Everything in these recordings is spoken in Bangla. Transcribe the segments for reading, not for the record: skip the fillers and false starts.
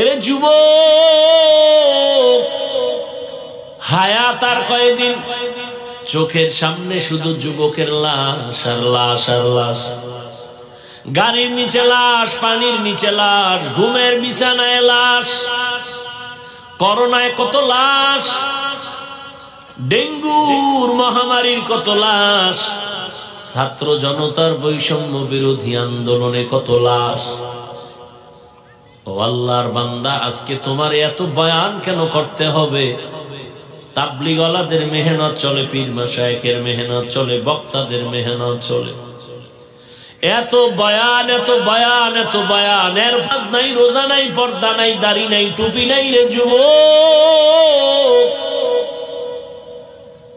এরে যুবক, হায়াত আর কয়দিন? চোখের সামনে শুধু যুবকের লাশ আর লাশ আর লাশ। গাড়ির নিচে লাশ, পানির নিচে লাশ, ঘুমের বিছানায় লাশ, করোনায় কত লাশ, ডেঙ্গুর মহামারীর কত লাশ, ছাত্র জনতার বৈষম্য বিরোধী আন্দোলনে কত লাশ। ও আল্লাহর বান্দা, আজকে তোমার এত বয়ান কেন করতে হবে? তাবলীগওয়ালাদের মেহনত চলে, পীর মাশায়েখের মেহনত চলে, বক্তাদের মেহনত চলে। এত বয়ান, এত বয়ান, এত বয়ান, এর ফাজ নাই, রোজা নাই, পর্দা নাই, দাড়ি নাই, টুপি নাই রে যুবক।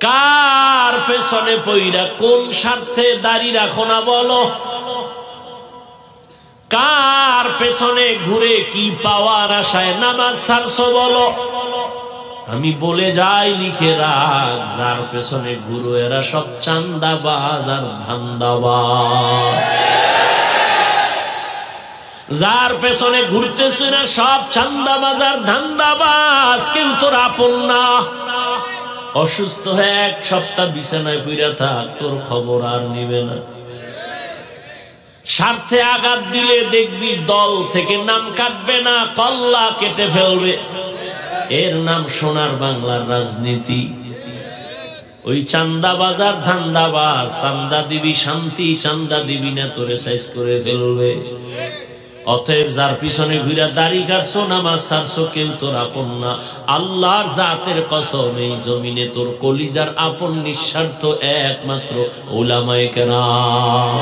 কার পেছনে পইরা, কোন স্বার্থে দাড়ি রাখো না বলো? কার পেছনে ঘুরে কি পাওয়ার আশায় নামাজ ছাড়ছো বলো? আমি বলে যাই, লিখে রাখ, যার পেছনে ঘুরো এরা সব চান্দাবাজ আর ধান্দাবাজ। যার পেছনে ঘুরতেছ এরা সব চান্দাবাজ আর ধান্দাবাজ। কেউ তোর আপন না। অসুস্থ হয়ে 1 সপ্তাহ বিছানায় পইরা থাক, তোর খবর আর নিবে না। স্বার্থে আঘাত দিলে দেখবি দল থেকে নাম কাটবে না, কল্লা কেটে ফেলবে। এর নাম সোনার বাংলার রাজনীতি। ওই চান্দা বাজার ধান্দাবাজ, চান্দা দিবি শান্তি, চান্দা দিবি না তোরে সাইজ করে ফেলবে। অতএব যার পিছনে ঘুরা দাড়ি কাটছো, নামাজ ছাড়ছো, কেউ তোর আপন না। আল্লাহর জাতের কসম, এই জমিনে তোর কলিজার আপন নিঃস্বার্থ একমাত্র উলামায়ে কেরাম।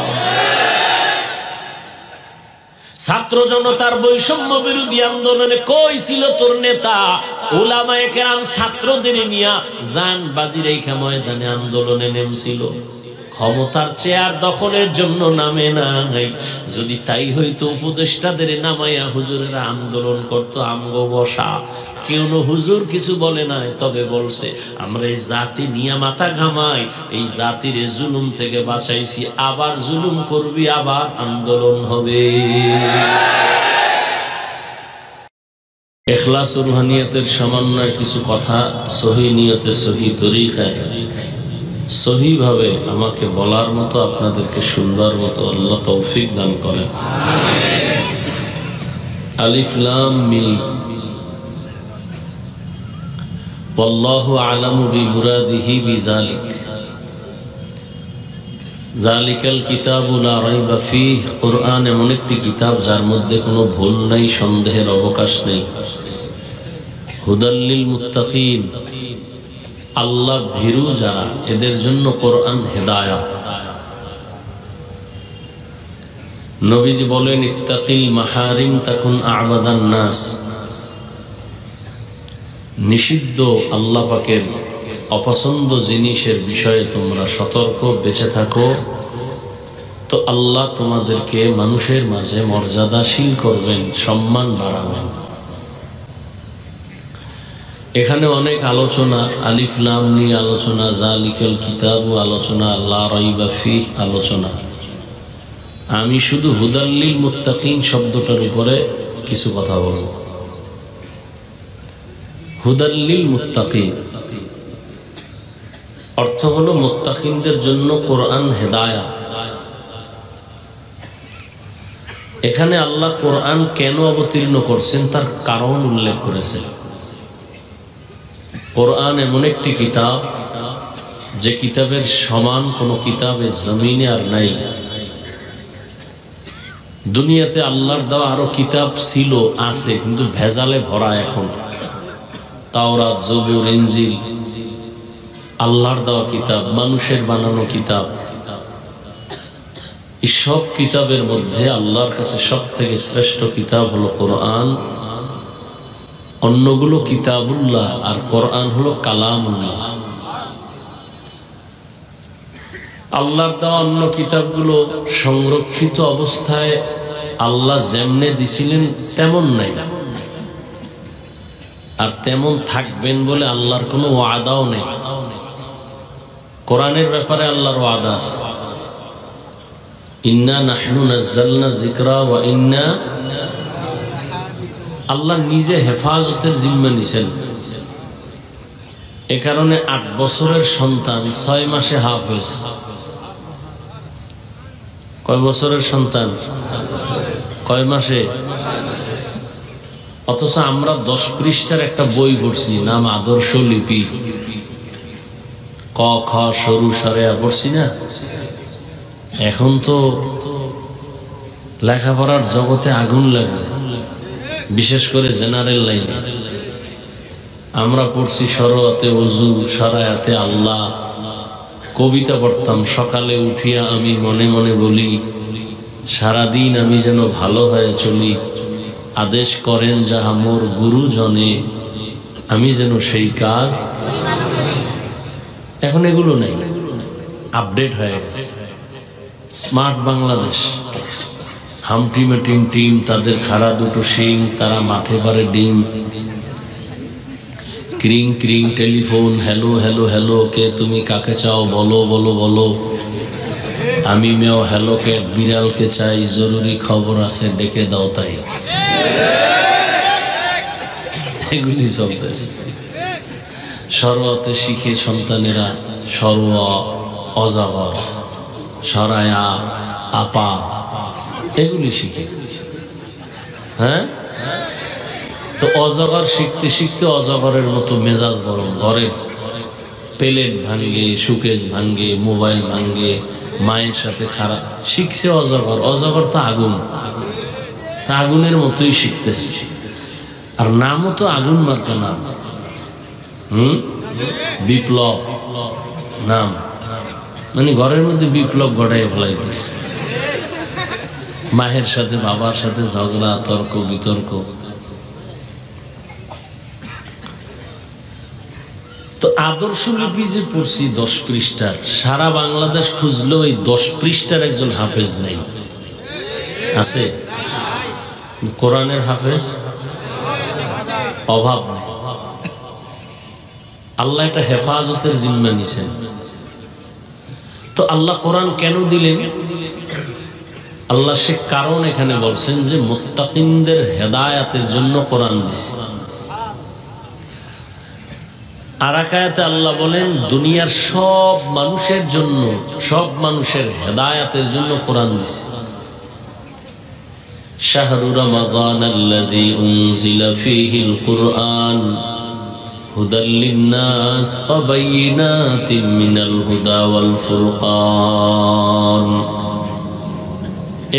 ছাত্র জনতার বৈষম্য বিরোধী আন্দোলনে কই ছিল তোর নেতা? উলামায়ে কেরাম ছাত্রদের নিয়া জান বাজি রেখা ময়দানে আন্দোলনে নেমেছিল। ক্ষমতার চেয়ার দখলের জন্য নামে নাই। যদি তাই হইতো উপদেষ্টাদের নামাইয়া হুজুরেরা আন্দোলন করতো আমগো বসা। কেউ হুজুর কিছু বলে নাই, তবে বলছে আমরা এই জাতি নিয়ে মাথা ঘামাই, এই জাতির জুলুম থেকে বাঁচাইছি, আবার জুলুম করবি, আবার আন্দোলন হবে। ইখলাস ও রুহানিয়তের সমন্বয়ে কিছু কথা সহি নিয়তে, সহি তরিকায়, সহিভাবে আমাকে বলার মতো, আপনাদেরকে শুনবার মতো আল্লাহ তৌফিক দান করেন। আলিফ লাম মিম। ওয়াল্লাহু আ'লামু বিমুরাদিহি বিযালিক। যালিকাল কিতাবু লা রাইবা ফীহ। কুরআন এমন একটি কিতাব যার মধ্যে কোনো ভুল নাই, সন্দেহের অবকাশ নেই। হুদাল লিল মুত্তাকিন। আল্লাহ ভীরু যারা, এদের জন্য কোরআন হেদায়াত। নবীজি বলেন, ইত্তাকিল মাহারিম তাকুন আ'বাদান নাস। নিষিদ্ধ আল্লাহ পাকের অপছন্দ জিনিসের বিষয়ে তোমরা সতর্ক, বেঁচে থাকো, তো আল্লাহ তোমাদেরকে মানুষের মাঝে মর্যাদাশীল করবেন, সম্মান বাড়াবেন। এখানে অনেক আলোচনা, আলিফ লাম নিয়ে আলোচনা, যালিকাল কিতাবু আলোচনা, লা রাইবা ফীহ আলোচনা। আমি শুধু হুদাল লিল মুত্তাকিন শব্দটার উপরে কিছু কথা বলব। হুদাল লিল মুত্তাকিন অর্থ হলো মুত্তাকিনদের জন্য কোরআন হেদায়াত। এখানে আল্লাহ কোরআন কেন অবতীর্ণ করছেন তার কারণ উল্লেখ করেছেন। কোরআন এমন একটি কিতাব, যে কিতাবের সমান কোনো কিতাবে জমিনে আর নাই। দুনিয়াতে আল্লাহর দেওয়া আরো কিতাব ছিল, আছে, কিন্তু ভেজালে ভরা। এখন তাওরাত, জবুর, ইনজিল আল্লাহর দেওয়া কিতাব, মানুষের বানানো কিতাব। এই সব কিতাবের মধ্যে আল্লাহর কাছে সব থেকে শ্রেষ্ঠ কিতাব হলো কোরআন। অন্যগুলো কিতাবুল্লাহ, আর কোরআন হলো কালামুল্লাহ। আল্লাহর দেওয়া অন্য কিতাবগুলো সংরক্ষিত অবস্থায় আল্লাহ যেমনে দিছিলেন তেমন নাই, আর তেমন থাকবেন বলে আল্লাহর কোনো ওয়াদাও নেই। কোরআনের ব্যাপারে আল্লাহর ওয়াদা আছে, ইন্না নাহনু নাযালনা যিকরা ওয়া ইন্না আল্লাহ নিজে হেফাজতের জিম্মা নিছেন। এ কারণে 8 বছরের সন্তান 6 মাসে হাফেজ। কয় বছরের সন্তান? কয় মাসে? অথচ আমরা 10 পৃষ্ঠার একটা বই পড়ছি, নাম আদর্শ লিপি, ক খ সরু সারেয়া পড়ছি না। এখন তো লেখাপড়ার জগতে আগুন লাগছে, বিশেষ করে জেনারেল লাইনে। আমরা পড়ছি সরোয়াতে ওযু, সারায়াতে আল্লাহ। কবিতা পড়তাম, সকালে উঠিয়া আমি মনে মনে বলি, সারাদিন আমি যেন ভালো হয়ে চলি, আদেশ করেন যাহা মোর গুরুজনে, আমি যেন সেই কাজ। এখন এগুলো নেই, আপডেট হয়ে গেছে। স্মার্ট বাংলাদেশ, হামটিমেটিং টিম, তাদের খাড়া দুটো শিং, তারা মাঠে পারে ডিম। ক্রিং ক্রিং টেলিফোন, হ্যালো হ্যালো হ্যালো, কে তুমি কাকে চাও বলো বলো বলো। আমি মেও হ্যালো ক্যাট, বিড়ালকে চাই, জরুরি খবর আছে ডেকে দাও তাই। এগুলি চলতেছে। সরোয়াতে শিখে সন্তানেরা সরোয়া, অজাগর, সরায়া, আপা, এগুলি শিখে। হ্যাঁ, তো অজগর শিখতে শিখতে অজগরের মতো মেজাজ গরম, ঘরের প্লেট ভাঙ্গে, সুকেশ ভাঙ্গে, মোবাইল ভাঙ্গে, মায়ের সাথে খারাপ শিখছে। অজগর, অজগর তো আগুন, তা আগুনের মতোই শিখতেছে। আর নামও তো আগুন মার্কা নাম। বিপ্লব নাম, মানে ঘরের মধ্যে বিপ্লব ঘটাই ফেলাইতেছে। মায়ের সাথে বাবার সাথে ঝগড়া, তর্ক বিতর্ক। তো আদর্শ লিপি যে পড়ছি 10 পৃষ্ঠার, সারা বাংলাদেশ খুঁজলেও এই 10 পৃষ্ঠার একজন হাফেজ নেই। আছে কোরআনের হাফেজ? অভাব নেই। আল্লাহ এটা হেফাজতের জিম্মা নিছেন। তো আল্লাহ কোরআন কেন দিলেন? আল্লাহ সে কারণ এখানে বলছেন যে মুত্তাকিনদের হেদায়াতের জন্য কোরআন দিছে। আর এক আয়াতে আল্লাহ বলেন দুনিয়ার সব মানুষের জন্য, সব মানুষের হেদায়াতের জন্য কোরআন দিছে। শাহরু রমাদানাল্লাযী উনজিলা ফীহিল কুরআন হুদাল লিন্নাস ওয়া বাইয়িনাতিন মিনাল হুদা ওয়াল ফুরকান।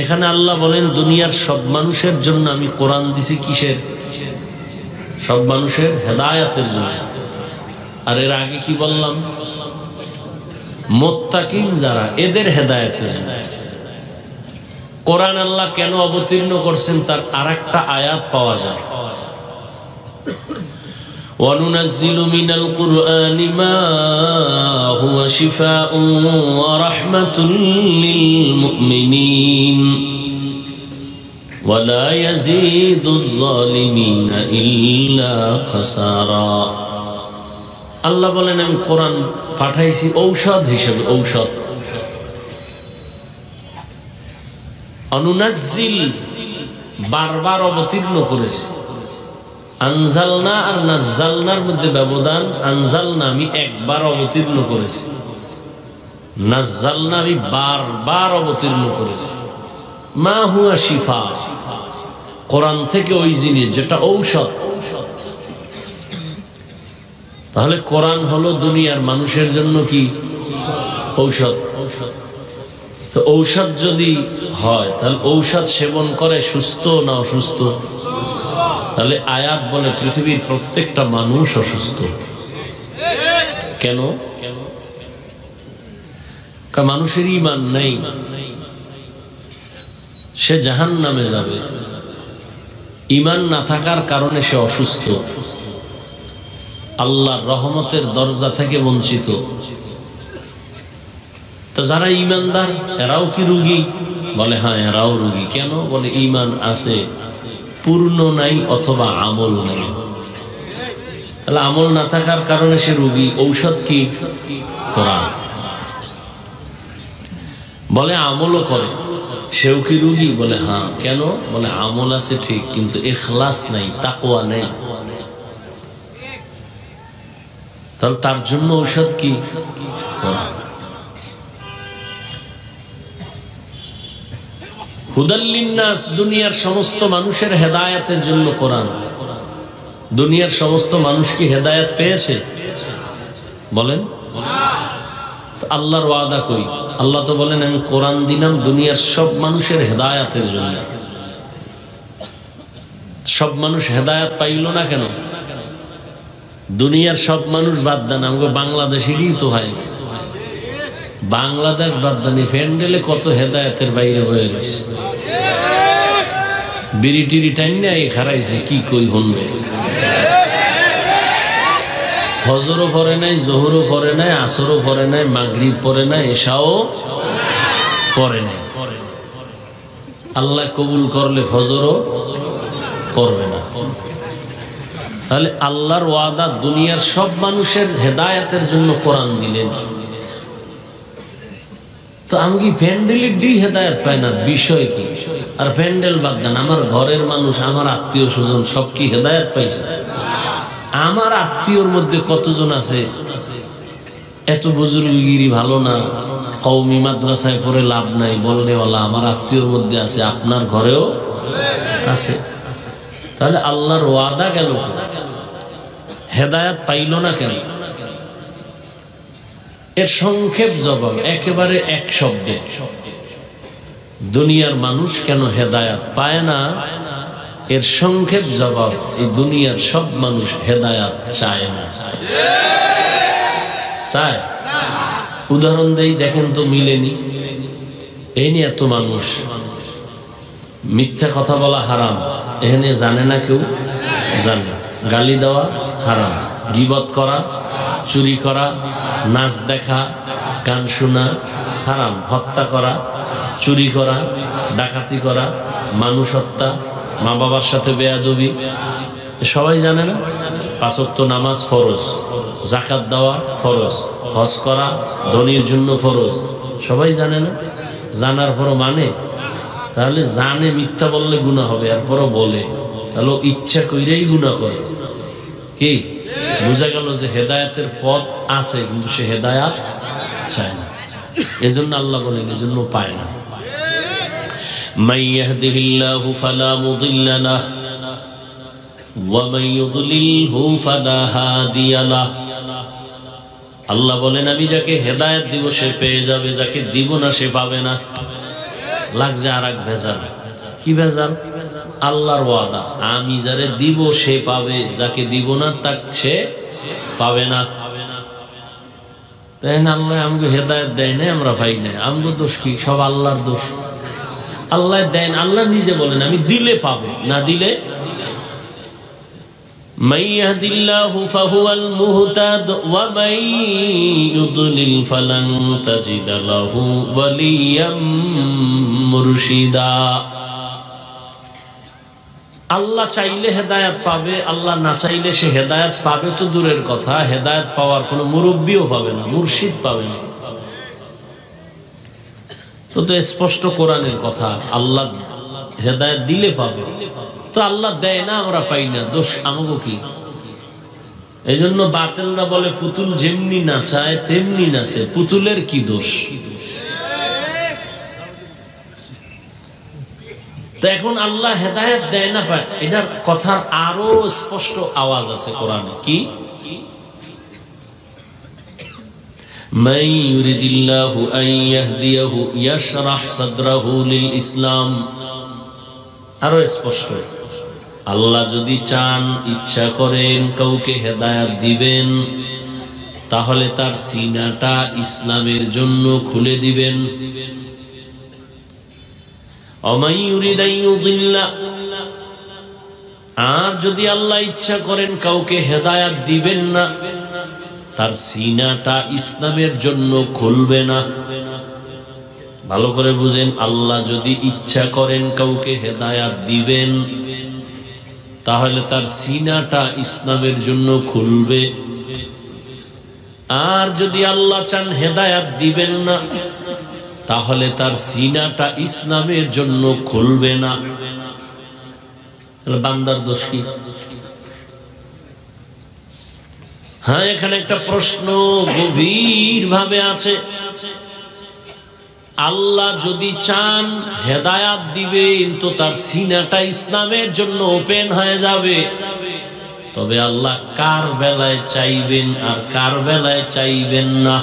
এখানে আল্লাহ বলেন দুনিয়ার সব মানুষের জন্য আমি কোরআন দিছি। কিসের? সব মানুষের হেদায়াতের জন্য। আর এর আগে কি বললাম? মুত্তাকিন যারা, এদের হেদায়েতের জন্য। কোরআন আল্লাহ কেন অবতীর্ণ করছেন তার আরেকটা আয়াত পাওয়া যায়। وَنُنَزِّلُ مِنَ الْقُرْآنِ مَا هُوَ شِفَاءٌ وَرَحْمَةٌ لِلْمُؤْمِنِينَ وَلَا يَزِيدُ الظَّالِمِينَ إِلَّا خَسَارًا। আল্লাহ বলেন আমি কোরআন পাঠাইছি ঔষধ হিসেবে। ঔষধ, অনুনাজ্জিল বারবার অবতীর্ণ করেছি। আনজালনা আর নাজ্জালনার মধ্যে ব্যবধান। আনজালনা আমি একবার অবতীর্ণ করেছি, নাজ্জালনা আমি বারবার অবতীর্ণ করেছি। মা হুয়া শিফা, কোরআন থেকে ওই জিনিস যেটা ঔষধ। তাহলে কোরআন হলো দুনিয়ার মানুষের জন্য কি? ঔষধ। তো ঔষধ যদি হয় তাহলে ঔষধ সেবন করে সুস্থ না অসুস্থ? তাহলে আয়াত বলে পৃথিবীর প্রত্যেকটা মানুষ অসুস্থ। কেন? মানুষের ঈমান নেই, সে জাহান্নামে যাবে। ঈমান না থাকার কারণে সে অসুস্থ, আল্লাহর রহমতের দরজা থেকে বঞ্চিত। তো যারা ঈমানদার এরাও কি রোগী? বলে হ্যাঁ, এরাও রোগী। কেন? বলে ঈমান আছে, পূর্ণ নাই অথবা আমল নাই। তাহলে আমল না থাকার কারণে সে রোগী। ঔষধ কি? কোরআন। বলে আমলও করে, সেও কি রুগী? বলে হ্যাঁ। কেন? বলে আমল আছে ঠিক, কিন্তু ইখলাস নাই, তাকওয়া নেই। তাহলে তার জন্য ঔষধ কি? কোরআন। হুদাল লিন্নাস, দুনিয়ার সমস্ত মানুষের হেদায়েতের জন্য কোরআন। দুনিয়ার সমস্ত মানুষ কি হেদায়েত পেয়েছে? বলেন। আল্লাহর ওয়াদা কই? আল্লাহ তো বলেন আমি কোরআন দিলাম দুনিয়ার সব মানুষের হেদায়েতের জন্য। সব মানুষ হেদায়েত পাইল না কেন? দুনিয়ার সব মানুষ বাদ দেন, আমাকে বাংলাদেশেরই তো হয় না। বাংলাদেশ বাদ দেন, ফ্যান্ডেলে কত হেদায়েতের বাইরে হয়ে রয়েছে। বিড়ি টিড়ি টাইম না খারাইছে, কি কই হন্ডে। ফজরও পড়ে নাই, জোহরও পড়ে নাই, আসরও পড়ে নাই, মাগরিব পড়ে নাই, এশাও পড়ে নাই। আল্লাহ কবুল করলে ফজরও পড়বে না। তাহলে আল্লাহর ওয়াদা দুনিয়ার সব মানুষের হেদায়েতের জন্য কোরআন দিলেন। তো আমি কি প্যান্ডেলের ডি হেদায়েত পাই না? বিষয় কি? আর প্যান্ডেল বাদ দেন, আমার ঘরের মানুষ, আমার আত্মীয় স্বজন সব কি হেদায়েত পাইছে? আমার আত্মীয়র মধ্যে কতজন আছে এত বুজুর্গগিরি ভালো না, কওমি মাদ্রাসায় পড়ে লাভ নাই বলনেওয়ালা আমার আত্মীয়র মধ্যে আছে, আপনার ঘরেও আছে। তাহলে আল্লাহর ওয়াদা গেল, হেদায়েত পাইল না কেন? এর সংক্ষেপ জবাব একেবারে এক শব্দে, দুনিয়ার মানুষ কেন হেদায়েত পায় না? এর সংক্ষেপ জবাব, এই দুনিয়ার সব মানুষ হেদায়েত চায় না। চায়? উদাহরণ দেই, দেখেন তো মিলেনি। এই নিয়ে এত মানুষ, মিথ্যা কথা বলা হারাম, এখানে জানে না কেউ? জানে। গালি দেওয়া হারাম, গীবত করা, চুরি করা, নাচ দেখা, গান শোনা হারাম, হত্যা করা, চুরি করা, ডাকাতি করা, মানুষ হত্যা, মা বাবার সাথে বেয়াদবি, সবাই জানে না? 5 ওয়াক্ত নামাজ ফরজ, যাকাত দেওয়া ফরজ, হজ করা ধনীর জন্য ফরজ, সবাই জানে না? জানার পরও মানে? তাহলে জানে মিথ্যা বললে গুনাহ হবে, এরপরও বলে, তাহলে ইচ্ছা কইরেই গুনাহ করে। কি বোঝা গেল? যে হেদায়েতের পথ আছে কিন্তু সে হেদায়েত চায় না। এজন্য আল্লাহ বলেন এজন্য পায় না। মান ইয়াহদিহিল্লাহু ফালা মুদিল্লা লাহু ওয়া মান ইউদ্লিলহু ফালা হাদিয়া লাহু। আল্লাহ বলেন আমি যাকে হেদায়েত দিব সে পেয়ে যাবে, যাকে দিব না সে পাবে না। লাগছে আরেক ভেজাল। কি ভেজাল? আল্লাহর ওয়াদা আমি যারে দিব সে পাবে, যাকে দিব না তাক সে পাবে না। তাই না? আল্লাহ আমাকে হেদায়েত দেয় না, আমরা পাই না, আমগো দোষ কি? সব আল্লাহর দোষ। আল্লাহ দেন, আল্লাহ নিজে বলেন আমি দিলে পাবে, না দিলে। মান ইয়াহদিল্লাহু ফাহুয়াল মুহতাদ ওয়া মান ইউদ্লিল ফালান তাজিদা লাহু ওয়ালিয়াম মুরশিদা। আল্লাহ চাইলে হেদায়েত পাবে, আল্লাহ না চাইলে সে হেদায়েত পাবে তো দূরের কথা, হেদায়েত পাওয়ার কোনো মুরব্বিও পাবে না, মুর্শিদ পাবে না। তো স্পষ্ট কোরআনের কথা, আল্লাহ হেদায়েত দিলে পাবে, তো আল্লাহ দেয় না, আমরা পাই না, দোষ আমাগো কি? এই জন্য বাতিলরা বলে পুতুল যেমনি নাচায় তেমনি নাচে, পুতুলের কি দোষ? তো এখন আল্লাহ হেদায়েত দেয় না পায়, এটার কথার আরো স্পষ্ট আওয়াজ আছে কোরআনে। কি? মান ইউরিদিল্লাহু আন ইয়াহদিয়াহু ইয়াশরাহ সাদরাহু লিল ইসলাম। আরো স্পষ্ট, আল্লাহ যদি চান, ইচ্ছা করেন কাউকে হেদায়েত দিবেন, তাহলে তার সিনাটা ইসলামের জন্য খুলে দিবেন। ওয়ামান ইউরিদ আন ইউদিল্লা, আর যদি আল্লাহ ইচ্ছা করেন কাউকে হেদায়েত দিবেন না, তার সিনাটা ইসলামের জন্য খুলবে না। ভালো করে বুঝেন, আল্লাহ যদি ইচ্ছা করেন কাউকে হেদায়েত দিবেন, তাহলে তার সিনাটা ইসলামের জন্য খুলবে। আর যদি আল্লাহ চান হেদায়েত দিবেন না, তাহলে তার সিনাটা ইসলামের জন্য খুলবে না। বান্দার দোষ কি? হ্যাঁ, এখানে একটা প্রশ্ন গভীর ভাবে আছে। আল্লাহ যদি চান হেদায়াত দিবেন তো তার সিনাটা ইসলামের জন্য ওপেন হয়ে যাবে। তবে আল্লাহ কার বেলায় চাইবেন আর কার বেলায় চাইবেন না?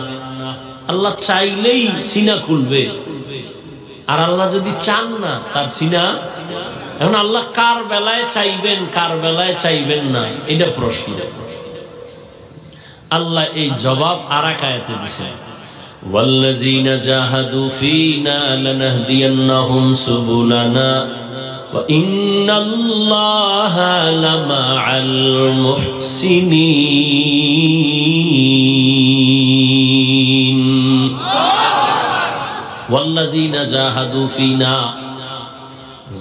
আল্লাহ চাইলেই সিনা খুলবে, আর আল্লাহ যদি চান না তার সিনা, এখন আল্লাহ কার বেলায় চাইবেন কার বেলায় চাইবেন না, এটা প্রশ্ন। আল্লাহ এই জবাব আরেক আয়াতে দিয়েছেন, ওয়াল্লাযীনা জাহাদু ফীনা লানাহদিয়ান্নাহুম সুবুলানা ওয়া ইন্নাল্লাহা লামাআল মুহসিনিন। ওয়াল্লাযীনা জাহাদু ফীনা,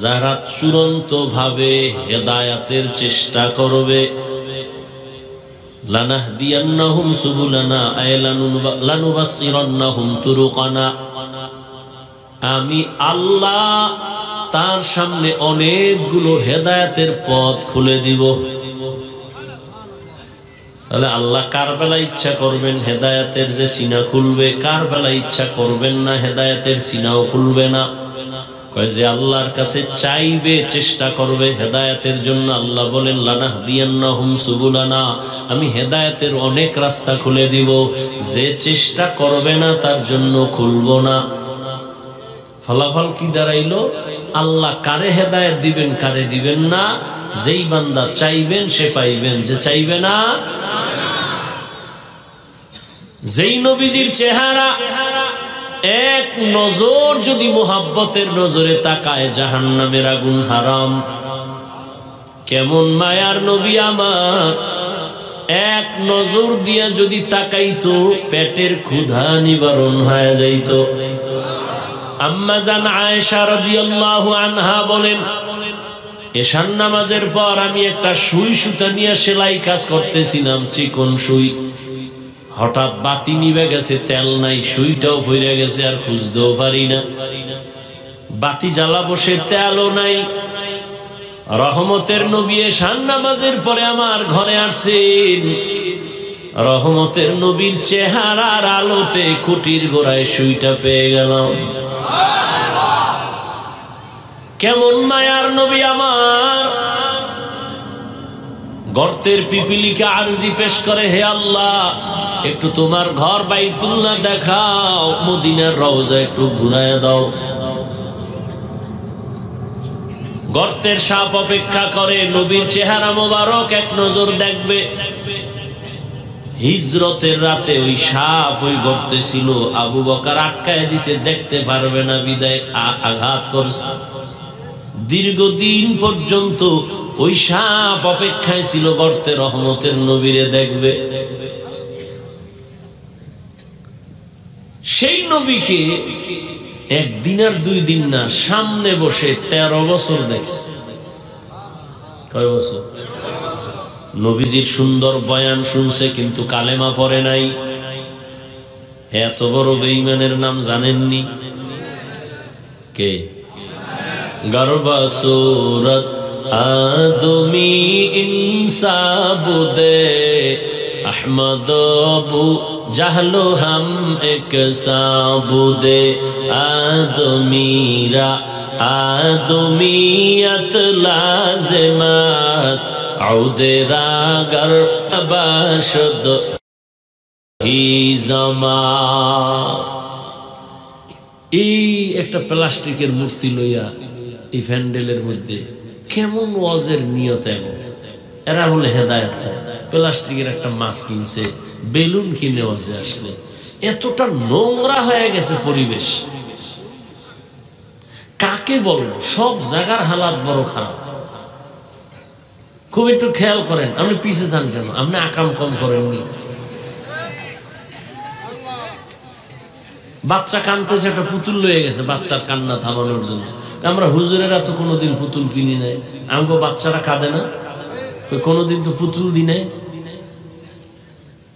যারা চূড়ান্ত ভাবে হেদায়াতের চেষ্টা করবে, লানাহদিয়ান্নাহুম সুবুলানা আয় লানুবাসসিরান্নাহুম তুরুকানা, আমি আল্লাহ তার সামনে অনেকগুলো হেদায়েতের পথ খুলে দিব। তাহলে আল্লাহ কার বেলা ইচ্ছা করবেন হেদায়েতের যে সিনা খুলবে, কার বেলা ইচ্ছা করবেন না হেদায়েতের সিনাও খুলবে না। কয় যে আল্লাহর কাছে চাইবে, চেষ্টা করবে হেদায়েতের জন্য, আল্লাহ বলেন লানাহদিয়ান্নাহুম সুবুলানা, আমি হেদায়েতের অনেক রাস্তা খুলে দিব। যে চেষ্টা করবে না তার জন্য খুলবো না। ফলাফল কি দাঁড়াইলো? আল্লাহ কারে হেদায়েত দিবেন কারে দিবেন না, যেই বান্দা চাইবেন সে পাইবেন, যে চাইবে না। যেই নবীজির চেহারা এক নজর যদি মুহাব্বতের নজরে তাকায় জাহান্নামের আগুন হারাম। কেমন মায়ার নবী আমার, এক নজর দিয়া যদি তাকাইতো পেটের ক্ষুধা নিবারণ হয়ে যাইত। আম্মা জান আয়েশা রাদিয়াল্লাহু আনহা বলেন, এশার নামাজের পর আমি একটা সুই সুতা নিয়ে সেলাই কাজ করতেছিলাম, চিকন সুই। হঠাৎ বাতি নিভে গেছে, তেল নাই, সুইটাও ভরে গেছে, আর খুঁজতেও পারি না। বাতি জ্বালা বসে তেলও নাই। রহমতের নবী এশার নামাজের পরে আমার ঘরে আসছেন। রহমতের নবীর চেহারার আলোতে খুঁটির গোড়ায় সুইটা পেয়ে গেলাম। কেমন মায়ার নবী আমার। গর্তের পিপিলিকা আরজি পেশ করে, হে আল্লাহ একটু তোমার ঘর বাইতুল্লাহ দেখাও, মদিনার রওজা একটু ঘুরায় দাও। গর্তের সাপ অপেক্ষা করে নবীর চেহারা মোবারক এক নজর দেখবে। হিজরতের রাতে ওই সাপ ওই গর্তে ছিল, আবু বকর আটকায় দিছে, দেখতে পারবে না বিদায় আঘাত করছে। দীর্ঘদিন পর্যন্ত ওই সাপ অপেক্ষায় ছিল গর্তে রহমতের নবীরে দেখবে। সেই নবীকে একদিন আর 2 দিন না, সামনে বসে 13 বছর দেখছে। কয় বছর? নবীজির সুন্দর বয়ান শুনছে কিন্তু কালেমা পড়ে নাই। এত বড় বেঈমানের নাম জানেননি? কে? গর্বা সুরত আদমি ইনসাবুদে अहमद अबू जहलो हम एक साबुदे आदमीरा आदमीयत लाज़िमास औदेरा गर बाशद ही जमास। এই একটা প্লাস্টিকের মূর্তি লইয়া এই প্যান্ডেলের মধ্যে কেমন ওয়াজের নিয়ত, এরা বলে হেদায়েত চায়। প্লাস্টিকের একটা মাছ কিনছে, বেলুন কিনে ওয়াজে আসলে। এতটা নোংরা হয়ে গেছে পরিবেশ, কাকে বলবো? সব জায়গার হালাত বড় খারাপ। খুব একটু খেয়াল করেন, আপনি পিছে যান কেন? আপনি আকাম কম করেননি? বাচ্চা কানতেছে, একটা পুতুল লয়ে গেছে বাচ্চার কান্না থামানোর জন্য। আমরা হুজুরেরা তো কোনোদিন পুতুল কিনি নাই, আমাকে বাচ্চারা কাঁদে না, কোনোদিন তো পুতুল দি নাই।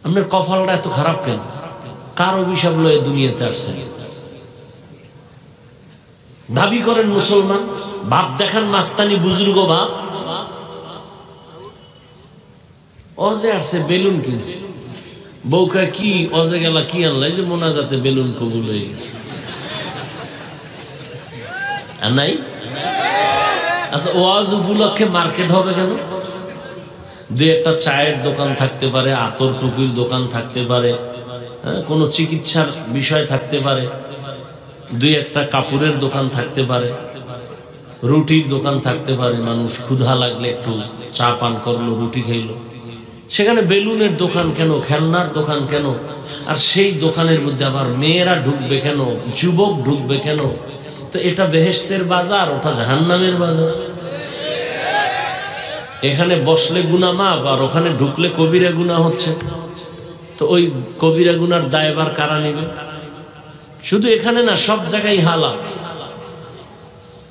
আপনার কপালটা এত খারাপ কেন? কার অভিশাপ লয়ে দুনিয়াতে আসছেন? দাবি করেন মুসলমান, বাপ দেখান মাস্তানি বুজুর্গ বাপ। অজে আসছে বেলুন কিনছে, বউকা কি অজে গেলা কি আনলাই যে মোনাজাতে বেলুন কবুল হয়ে গেছে। আর নাই? আচ্ছা, ওয়াজ উপলক্ষে মার্কেট হবে কেন? দুই একটা চায়ের দোকান থাকতে পারে, আতর টুপির দোকান থাকতে পারে, কোনো চিকিৎসার বিষয় থাকতে পারে, দুই একটা কাপড়ের দোকান থাকতে পারে, রুটির দোকান থাকতে পারে। মানুষ ক্ষুধা লাগলে একটু চা পান করলো, রুটি খাইলো। সেখানে বেলুনের দোকান কেন, খেলনার দোকান কেন? আর সেই দোকানের মধ্যে আবার মেয়েরা ঢুকবে কেন, যুবক ঢুকবে কেন? তো এটা বেহেশতের বাজার, ওটা জাহান্নামের বাজার। এখানে বসলে গুনাহ মাফ, আর ওখানে ঢুকলে কবিরা গুনাহ হচ্ছে। তো ওই কবিরা গুনার দায়ভার কারা নেবে? শুধু এখানে না, সব জায়গায় হালাল।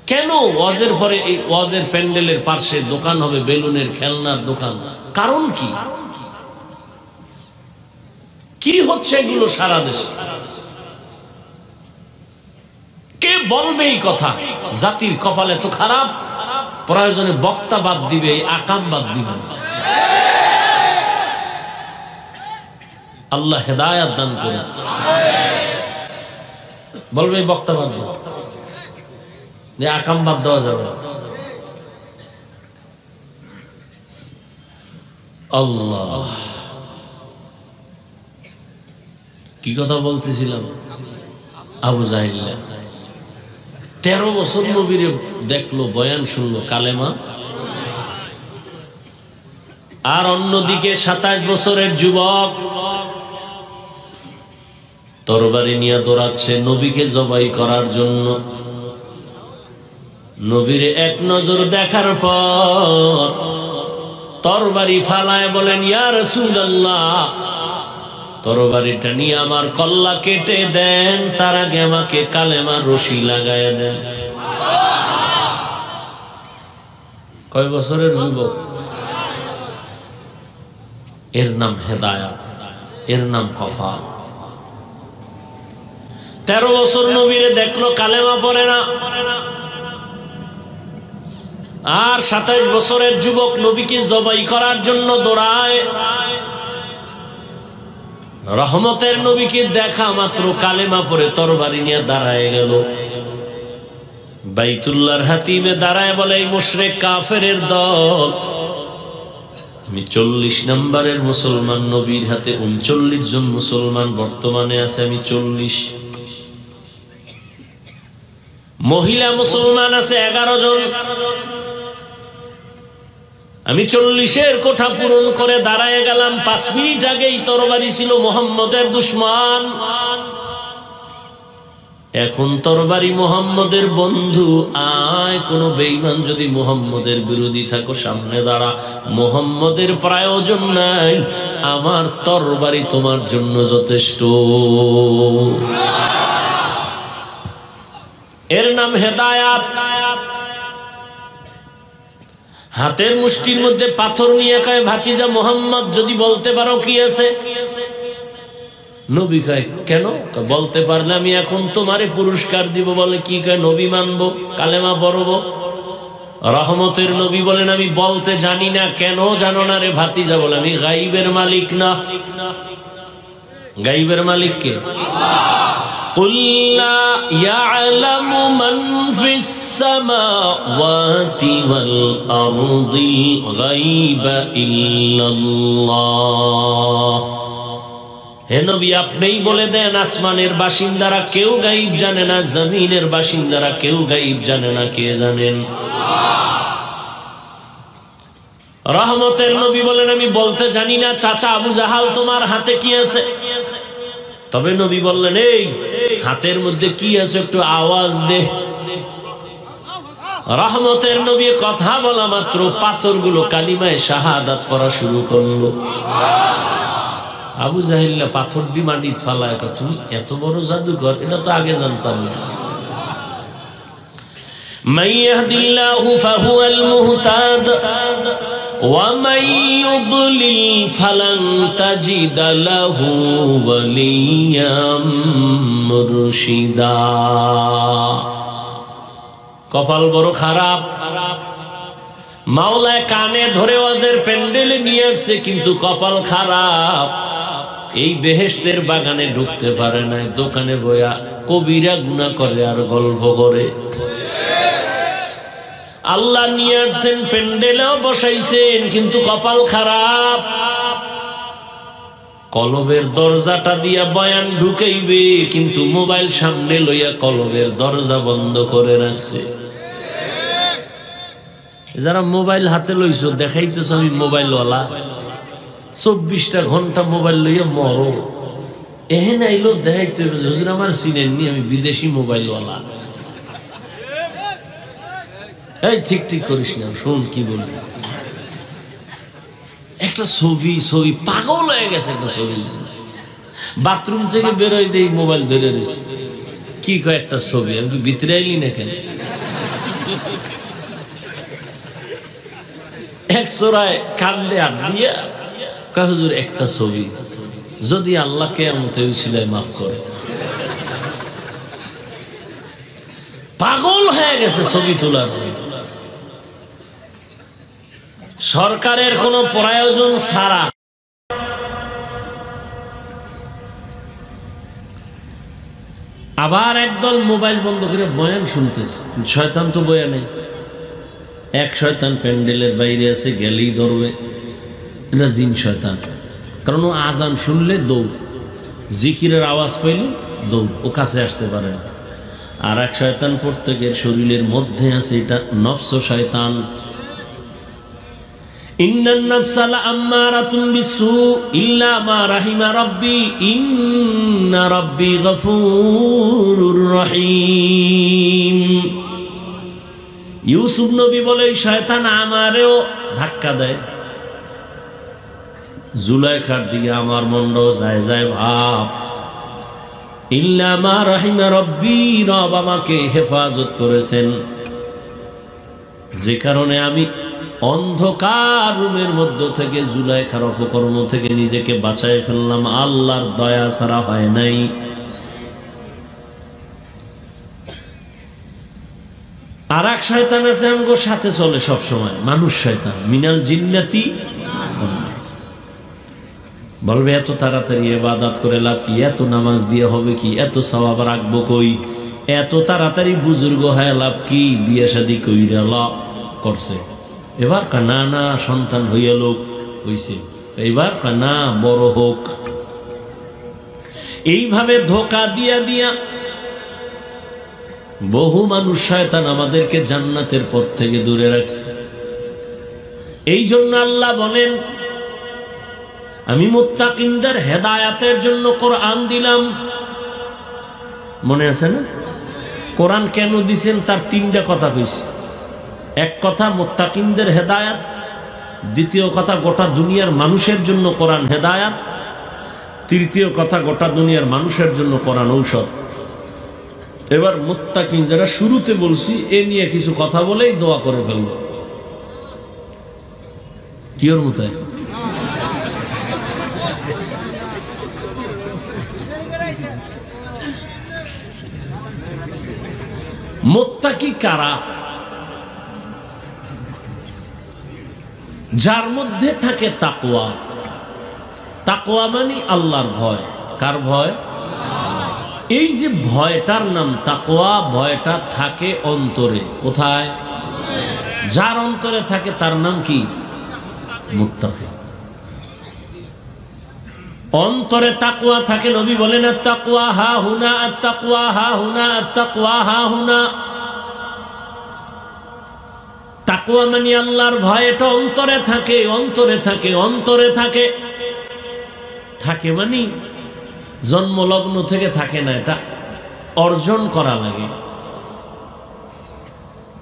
কেন ওয়াজের পরে এই ওয়াজের প্যান্ডেলের পাশে দোকান হবে বেলুনের, খেলনার দোকান? কারণ কি? কি হচ্ছে এগুলো সারা দেশে? কে বলবে এই কথা? জাতির কপালে তো খারাপ, প্রয়োজনে বক্তা বাদ দিবে, আকাম বাদ দিবে না। আল্লাহ হেদায়াত দান করুন। বলবে বক্তা বাদ দাও, যে আকাম বাদ দেওয়া যাবে না। আল্লাহ, কি কথা বলতেছিলাম? আবু জাহিল 13 বছর নবীরে দেখলো, বয়ান শুনলো, কালেমা। আর অন্যদিকে 27 বছরের যুবক তরবারি নিয়ে দৌড়াচ্ছে নবীকে জবাই করার জন্য। নবীরে এক নজর দেখার পর তরবারি ফালায় বলেন, ইয়া রাসূলুল্লাহ, তরবারিটা নিয়ে আমার কল্লা কেটে দেন, তার আগে আমাকে কালেমার রশি লাগায় দেন। কয় বছরের যুবক? এর নাম হেদায়াত, এর নাম কফা। 13 বছর নবীরে দেখলো, কালেমা পড়ে না। আর 27 বছরের যুবক নবীকে জবাই করার জন্য দৌড়ায়। রহমতের নবীকে দেখা মাত্র কালেমা পড়ে তরবারি নিয়ে দাঁড়ায় গেল। বাইতুল্লাহর হাতিমে দাঁড়ায় বলে, এই মুশরিক কাফেরের দল, আমি 40 নম্বরের মুসলমান, নবীর হাতে 39 জন মুসলমান বর্তমানে আছে, আমি 40। মহিলা মুসলমান আছে 11 জন, আমি 40-এর কোঠা পূরণ করে দাঁড়ায় গেলাম। 5 মিনিট আগেই তরবারি ছিল মুহাম্মদের দুশমন, এখন তরবারি মুহাম্মদের বন্ধু। আয়, কোন বেঈমান যদি মুহাম্মদের বিরোধী থাকো সামনে দাঁড়া, মুহাম্মদের প্রয়োজন নাই, আমার তরবারি তোমার জন্য যথেষ্ট। এর নাম হেদায়াত। হাতের মুষ্টির মধ্যে পাথর নিয়ে কয়, ভাতিজা মুহাম্মদ, যদি বলতে পারো কি আছে? নবী কয়, কেন? বলতে পারলে আমি এখন তোমারে পুরস্কার দিব। বলে, কি? কয়, নবী মানবো, কালেমা পড়বো। রহমতের নবী বলেন, আমি বলতে জানি না। কেন জানো না রে ভাতিজা? বলে, আমি গাইবের মালিক না। গাইবের মালিক কে? قُلْ لَا يَعْلَمُ مَنْ فِي السَّمَاوَاتِ وَالْأَرْضِ الْغَيْبَ إِلَّا اللَّهُ। হে নবী, আপনিই বলে দেন, আসমানের বাসিন্দারা কেউ গায়েব জানে না, জমিনের বাসিন্দারা কেউ গায়েব জানে না। কে জানেন? রহমতের নবী বলেন, আমি বলতে জানি না। চাচা আবু জাহাল, তোমার হাতে কি আছে? তবে নবী বললেন, এই হাতের মধ্যে কি আছে একটু আওয়াজ দে। রহমতের নবী কথা বলা মাত্র পাথরগুলো কালিমায়ে শাহাদাত পড়া শুরু করলো। আবু জাহিল্লা পাথর দি মাটিত ফালায়, তুমি এত বড় জাদুকর, এটা তো আগে জানতাম না। মান ইয়াহদিল্লাহু ফাহুয়াল মুহতাদ ওয়া মান ইউদ্লিল ফালান তাজিদা লাহু ওয়ালিয়্যাম মুরশিদা। কপাল বড় খারাপ। মাওলায় কানে ধরে ওয়াজের প্যান্ডেলে নিয়ে আসছে, কিন্তু কপাল খারাপ। এই বেহেশতের বাগানে ঢুকতে পারে না, দোকানে বয়া কবিরা গুনাহ করে আর গল্প করে। আল্লাহ নিয়ে আসছেন, প্যান্ডেলেও বসাইছেন, কিন্তু কপাল খারাপ। কলবের দরজাটা দিয়া বয়ান ঢুকাইবে, কিন্তু মোবাইল সামনে লইয়া কলবের দরজা বন্ধ করে রাখছে। যারা মোবাইল হাতে লইছো, দেখাইতেছ আমি মোবাইলওয়ালা, 24টা ঘন্টা মোবাইল লইয়া মরো। এহেন আইলো দেখাইতে হুজুর আমার চিনেননি, আমি বিদেশি মোবাইলওয়ালা। এই ঠিক ঠিক করিস না, শোন কি বলবি। একটা ছবি পাগল হয়ে গেছে, একটা ছবি বাথরুম থেকে বেরোয় দেই মোবাইল ধরে রয়েছে, কি কয় একটা ছবি। আমি ভিতরে আইলি না কেন? এক সোরায় কান্দে হাত দিয়া কয় হুজুর একটা ছবি, যদি আল্লাহ কিয়ামতে উসিলায় মাফ করে। পাগল হয়ে গেছে ছবি তোলার। সরকারের কোনো প্রয়োজন ছাড়া আবার একদল মোবাইল বন্ধ করে বয়ান শুনতেছে। শয়তান তো বয়ানে, এক শয়তান প্যান্ডেলের বাইরে আছে, গেলেই ধরবে, এটা জিন শয়তান। কারণ ও আজান শুনলে দৌড়, জিকিরের আওয়াজ পাইলে দৌড়, ও কাছে আসতে পারে না। আর এক শয়তান প্রত্যেকের শরীরের মধ্যে আছে, এটা নফস শয়তান। ইন্নান নাফসা লাআম্মারাতুন বিসু ইল্লা মা রাহিমা রাব্বি ইন্না রাব্বি গফুরুর রহিম। ইউসুফ নবী বলে শয়তান আমারেও ধাক্কা দেয়, জুলাইখার দিকে আমার মনটাও যায় যায় ভাব। ইল্লা মা রাহিমা রাব্বি, রব আমাকে হেফাজত করেছেন, যে কারণে আমি অন্ধকার রুমের মধ্য থেকে জুলাইখার অপকর্ম থেকে নিজেকে বাঁচায় ফেললাম। আল্লাহর দয়া ছাড়া হয় নাই। আর এক শয়তান আছে আমগো সাথে চলে সব সময়, মানুষ শয়তান, মিনাল জিন্নাতি। বলবে এত তাড়াতাড়ি ইবাদত করে লাভ কি, এত নামাজ দিয়ে হবে কি, এত সওয়াব রাখবো কই, এত তাড়াতাড়ি বুজুর্গ হয় লাভ কি, বিয়ে শাদী কইরা লাভ করছে। এবার না না সন্তান হইয়া লোক হইছে, এবার না বড় হোক। এইভাবে ধোঁকা দিয়া দিয়া বহু মানুষ শয়তান আমাদেরকে জান্নাতের পথ থেকে দূরে রাখছে। এই জন্য আল্লাহ বলেন, আমি মুত্তাকিনদের হেদায়াতের জন্য কোরআন দিলাম। মনে আছে না? কোরআন কেন দিছেন তার তিনটা কথা কইছে। এক কথা মুত্তাকিনদের হেদায়াত, দ্বিতীয় কথা গোটা দুনিয়ার মানুষের জন্য কোরআন হেদায়াত, তৃতীয় কথা গোটা দুনিয়ার মানুষের জন্য কোরআন ঔষধ। এবার মুত্তাকিন যারা শুরুতে বলছি, এ নিয়ে কিছু কথা বলেই দোয়া করে ফেলব। কি ওর মতো মুত্তাকি কারা? যার মধ্যে থাকে তাকওয়া। তাকওয়া মানে আল্লাহর ভয়। কার ভয়? এই যে ভয়টার নাম তাকওয়া, ভয়টা থাকে অন্তরে। কোথায়? যার অন্তরে থাকে তার নাম কি? মুত্তাকি। অন্তরে তাকওয়া থাকে। নবী বলেন আত-তাকওয়া হা হুনা, আত-তাকওয়া হা হুনা, আত-তাকওয়া হা হুনা। তাকওয়া মানে আল্লাহর ভয়, এটা অন্তরে থাকে, অন্তরে থাকে, অন্তরে থাকে। থাকে মানে জন্মলগ্ন থেকে থাকে না, এটা অর্জন করা লাগে।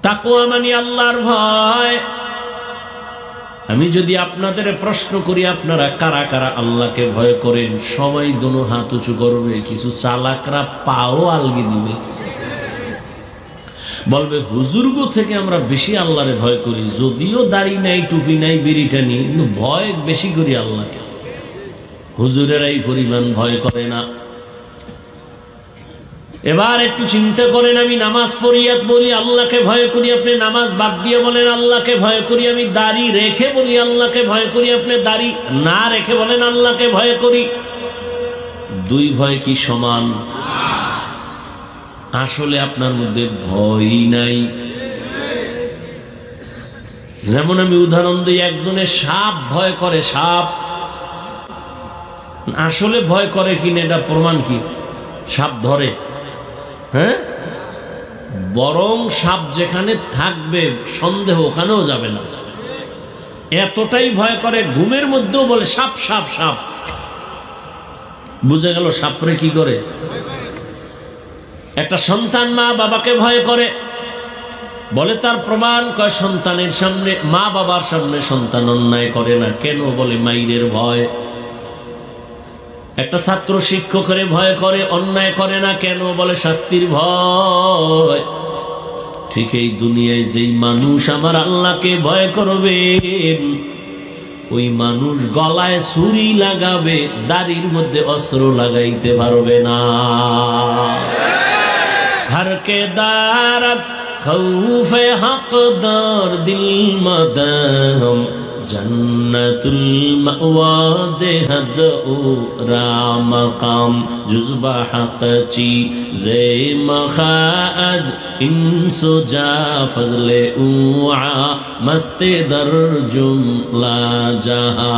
তাকওয়া মানে আল্লাহর ভয়। আমি যদি আপনাদের প্রশ্ন করি, আপনারা কারা কারা আল্লাহকে ভয় করেন? সবাই দুনো হাত উঁচু করবে। কিছু চালাকরা পাও আলগি দিবে, বলবে হুজুরগো থেকে আমরা বেশি আল্লাহরে ভয় করি, যদিও দাড়ি নাই, টুপি নাই, বিড়িটা নি, কিন্তু ভয় বেশি করি আল্লাহকে। হুজুরেরা এই পরিমাণ ভয় করে না। এবার একটু চিন্তা করেন, আমি নামাজ পড়িয়া বলি আল্লাহকে ভয় করি, আপনি নামাজ বাদ দিয়ে বলেন আল্লাহকে ভয় করি। আমি দাড়ি রেখে বলি আল্লাহকে ভয় করি, আপনি দাড়ি না রেখে বলেন আল্লাহকে ভয় করি। দুই ভয় কি সমান? আসলে আপনার মধ্যে ভয় নাই। যেমন আমি উদাহরণ দিই, একজনের সাপ ভয় করে, সাপ আসলে ভয় করে কিনা এটা প্রমাণ কি? সাপ ধরে, হ্যাঁ, বরং সাপ যেখানে থাকবে সন্দেহ ওখানেও যাবে না, এতটাই ভয় করে। ঘুমের মধ্যেও বলে সাপ সাপ সাপ। বুঝে গেল সাপরে কি করে। একটা সন্তান মা বাবাকে ভয় করে, বলে তার প্রমাণ, কয় সন্তানের সামনে, মা বাবার সামনে সন্তান অন্যায় করে না কেন? বলে মাইরের ভয়। একটা ছাত্র শিক্ষকের ভয় করে, অন্যায় করে না কেন? বলে শাস্তির ভয়। ঠিক এই দুনিয়ায় যেই মানুষ আমার আল্লাহকে ভয় করবেন, ওই মানুষ গলায় ছুরি লাগাবে, দাড়ির মধ্যে অস্ত্র লাগাইতে পারবে না। হরকে দারত খৌফে হকদার দিল মদম জন্নতুল মাওয়া দেহদ ও রামকাম জুজবা হকচি জে মখাজ ইনসো জা ফজলে উআ মস্তে দর জুমলা জাহা।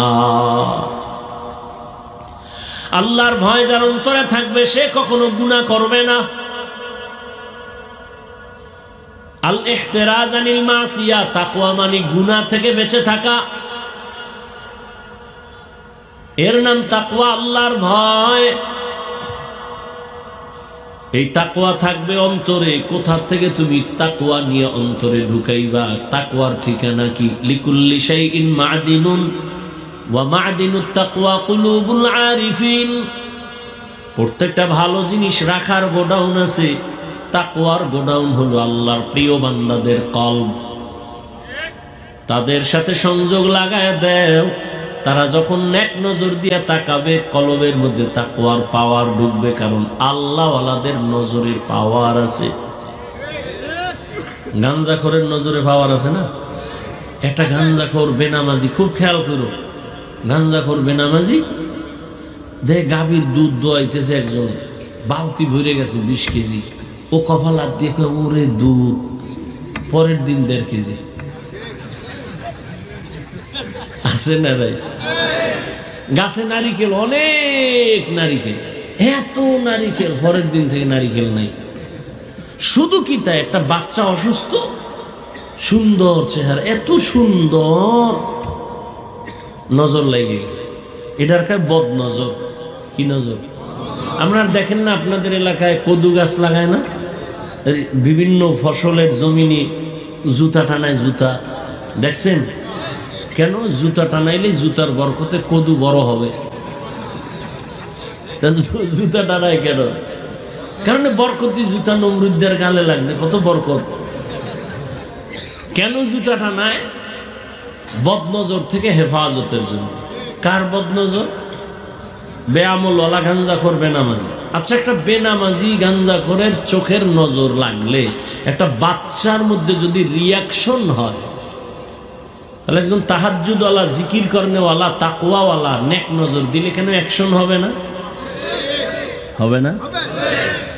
আল্লাহর ভয় যার অন্তরে থাকবে সে কখনো গুনাহ করবে না। আল ইহতিরাজ আনিল মাসিয়া, তাকওয়া মানে গুনাহ থেকে বেঁচে থাকা, এর নাম তাকওয়া, আল্লাহর ভয়। এই তাকওয়া থাকবে অন্তরে। কোথা থেকে তুমি তাকওয়া নিয়ে অন্তরে ঢুকাইবা? তাকওয়ার ঠিকানা কি? লিকুল্লি শাইইন মা'দিনুন ওয়া মা'দিনুত তাকওয়া কুলুবুল আরিফিন। প্রত্যেকটা ভালো জিনিস রাখার গোডাউন আছে, তাকওয়ার গোডাউন হলো আল্লাহর প্রিয় বান্দাদের কলব। তাদের সাথে সংযোগ লাগায় দেও, তারা যখন নেক নজর দিয়ে তাকাবে কলবের মধ্যে তাকওয়ার পাওয়ার ঢুকবে, কারণ আল্লাহওয়ালাদের নজরের পাওয়ার আছে। গাঞ্জাখোরের নজরে পাওয়ার আছে না? একটা গাঞ্জাখোর বেনামাজি, খুব খেয়াল করো, গাঞ্জাখোর বেনামাজি দে গাভীর দুধ দোয়াইতেছে, একজন বালতি ভরে গেছে 20 কেজি, ও কপাল হাত দিয়ে কয় ওরে দুধ, পরের দিন 1.5 কেজি। আছে না ভাই? গাছে নারিকেল, অনেক নারিকেল, এত নারিকেল, পরের দিন থেকে নারিকেল নাই। শুধু কি তাই, একটা বাচ্চা অসুস্থ, সুন্দর চেহারা, এত সুন্দর, নজর লেগে গেছে। এটার কাছে বদ নজর। কি নজর? আপনারা দেখেন না আপনাদের এলাকায় কদু গাছ লাগায় না? বিভিন্ন ফসলের জমিনে জুতা টানায়, জুতা দেখছেন? কেন? জুতা টানাইলে জুতার বরকতে কদু বড় হবে। জুতা টানায় কেন? কারণ বরকতি জুতা নমরুদ্দের গালে লাগছে, কত বরকত। কেন জুতা টানায়? বদনজর থেকে হেফাজতের জন্য। কার বদনজর? বেআমলওয়ালা গাঞ্জাখোর বেনামাজি। আচ্ছা, একটা বেনামাজি গাঞ্জাখোরের চোখের নজর লাগলে, একটা বাচ্চার মধ্যে যদি রিয়াকশন হয়, তাহলে একজন তাহাজ্জুদওয়ালা, জিকির করনেওয়ালা, তাকওয়াওয়ালা নেক নজর দিলে কেন অ্যাকশন হবে না? হবে না?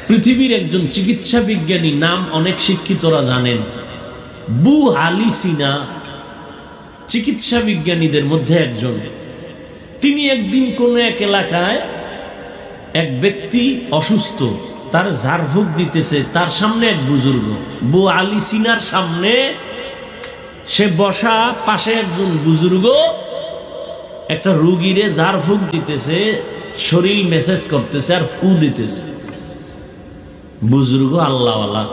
পৃথিবীর একজন চিকিৎসা বিজ্ঞানী, নাম অনেক শিক্ষিতরা জানেন, বু আলী সিনা, চিকিৎসা বিজ্ঞানীদের মধ্যে একজন। তিনি একদিন কোন এক এলাকায় এক ব্যক্তি অসুস্থ, তার ঝাড়ফুঁক দিতেছে, তার সামনে এক বুজুর্গ, বু আলী সিনার সামনে সে বসা, পাশে একজন বুজুর্গ একটা রুগীরে ঝাড়ফুঁক দিতেছে, শরীর মেসেজ করতেছে আর ফু দিতেছে। বুজুর্গ আল্লাহওয়ালা।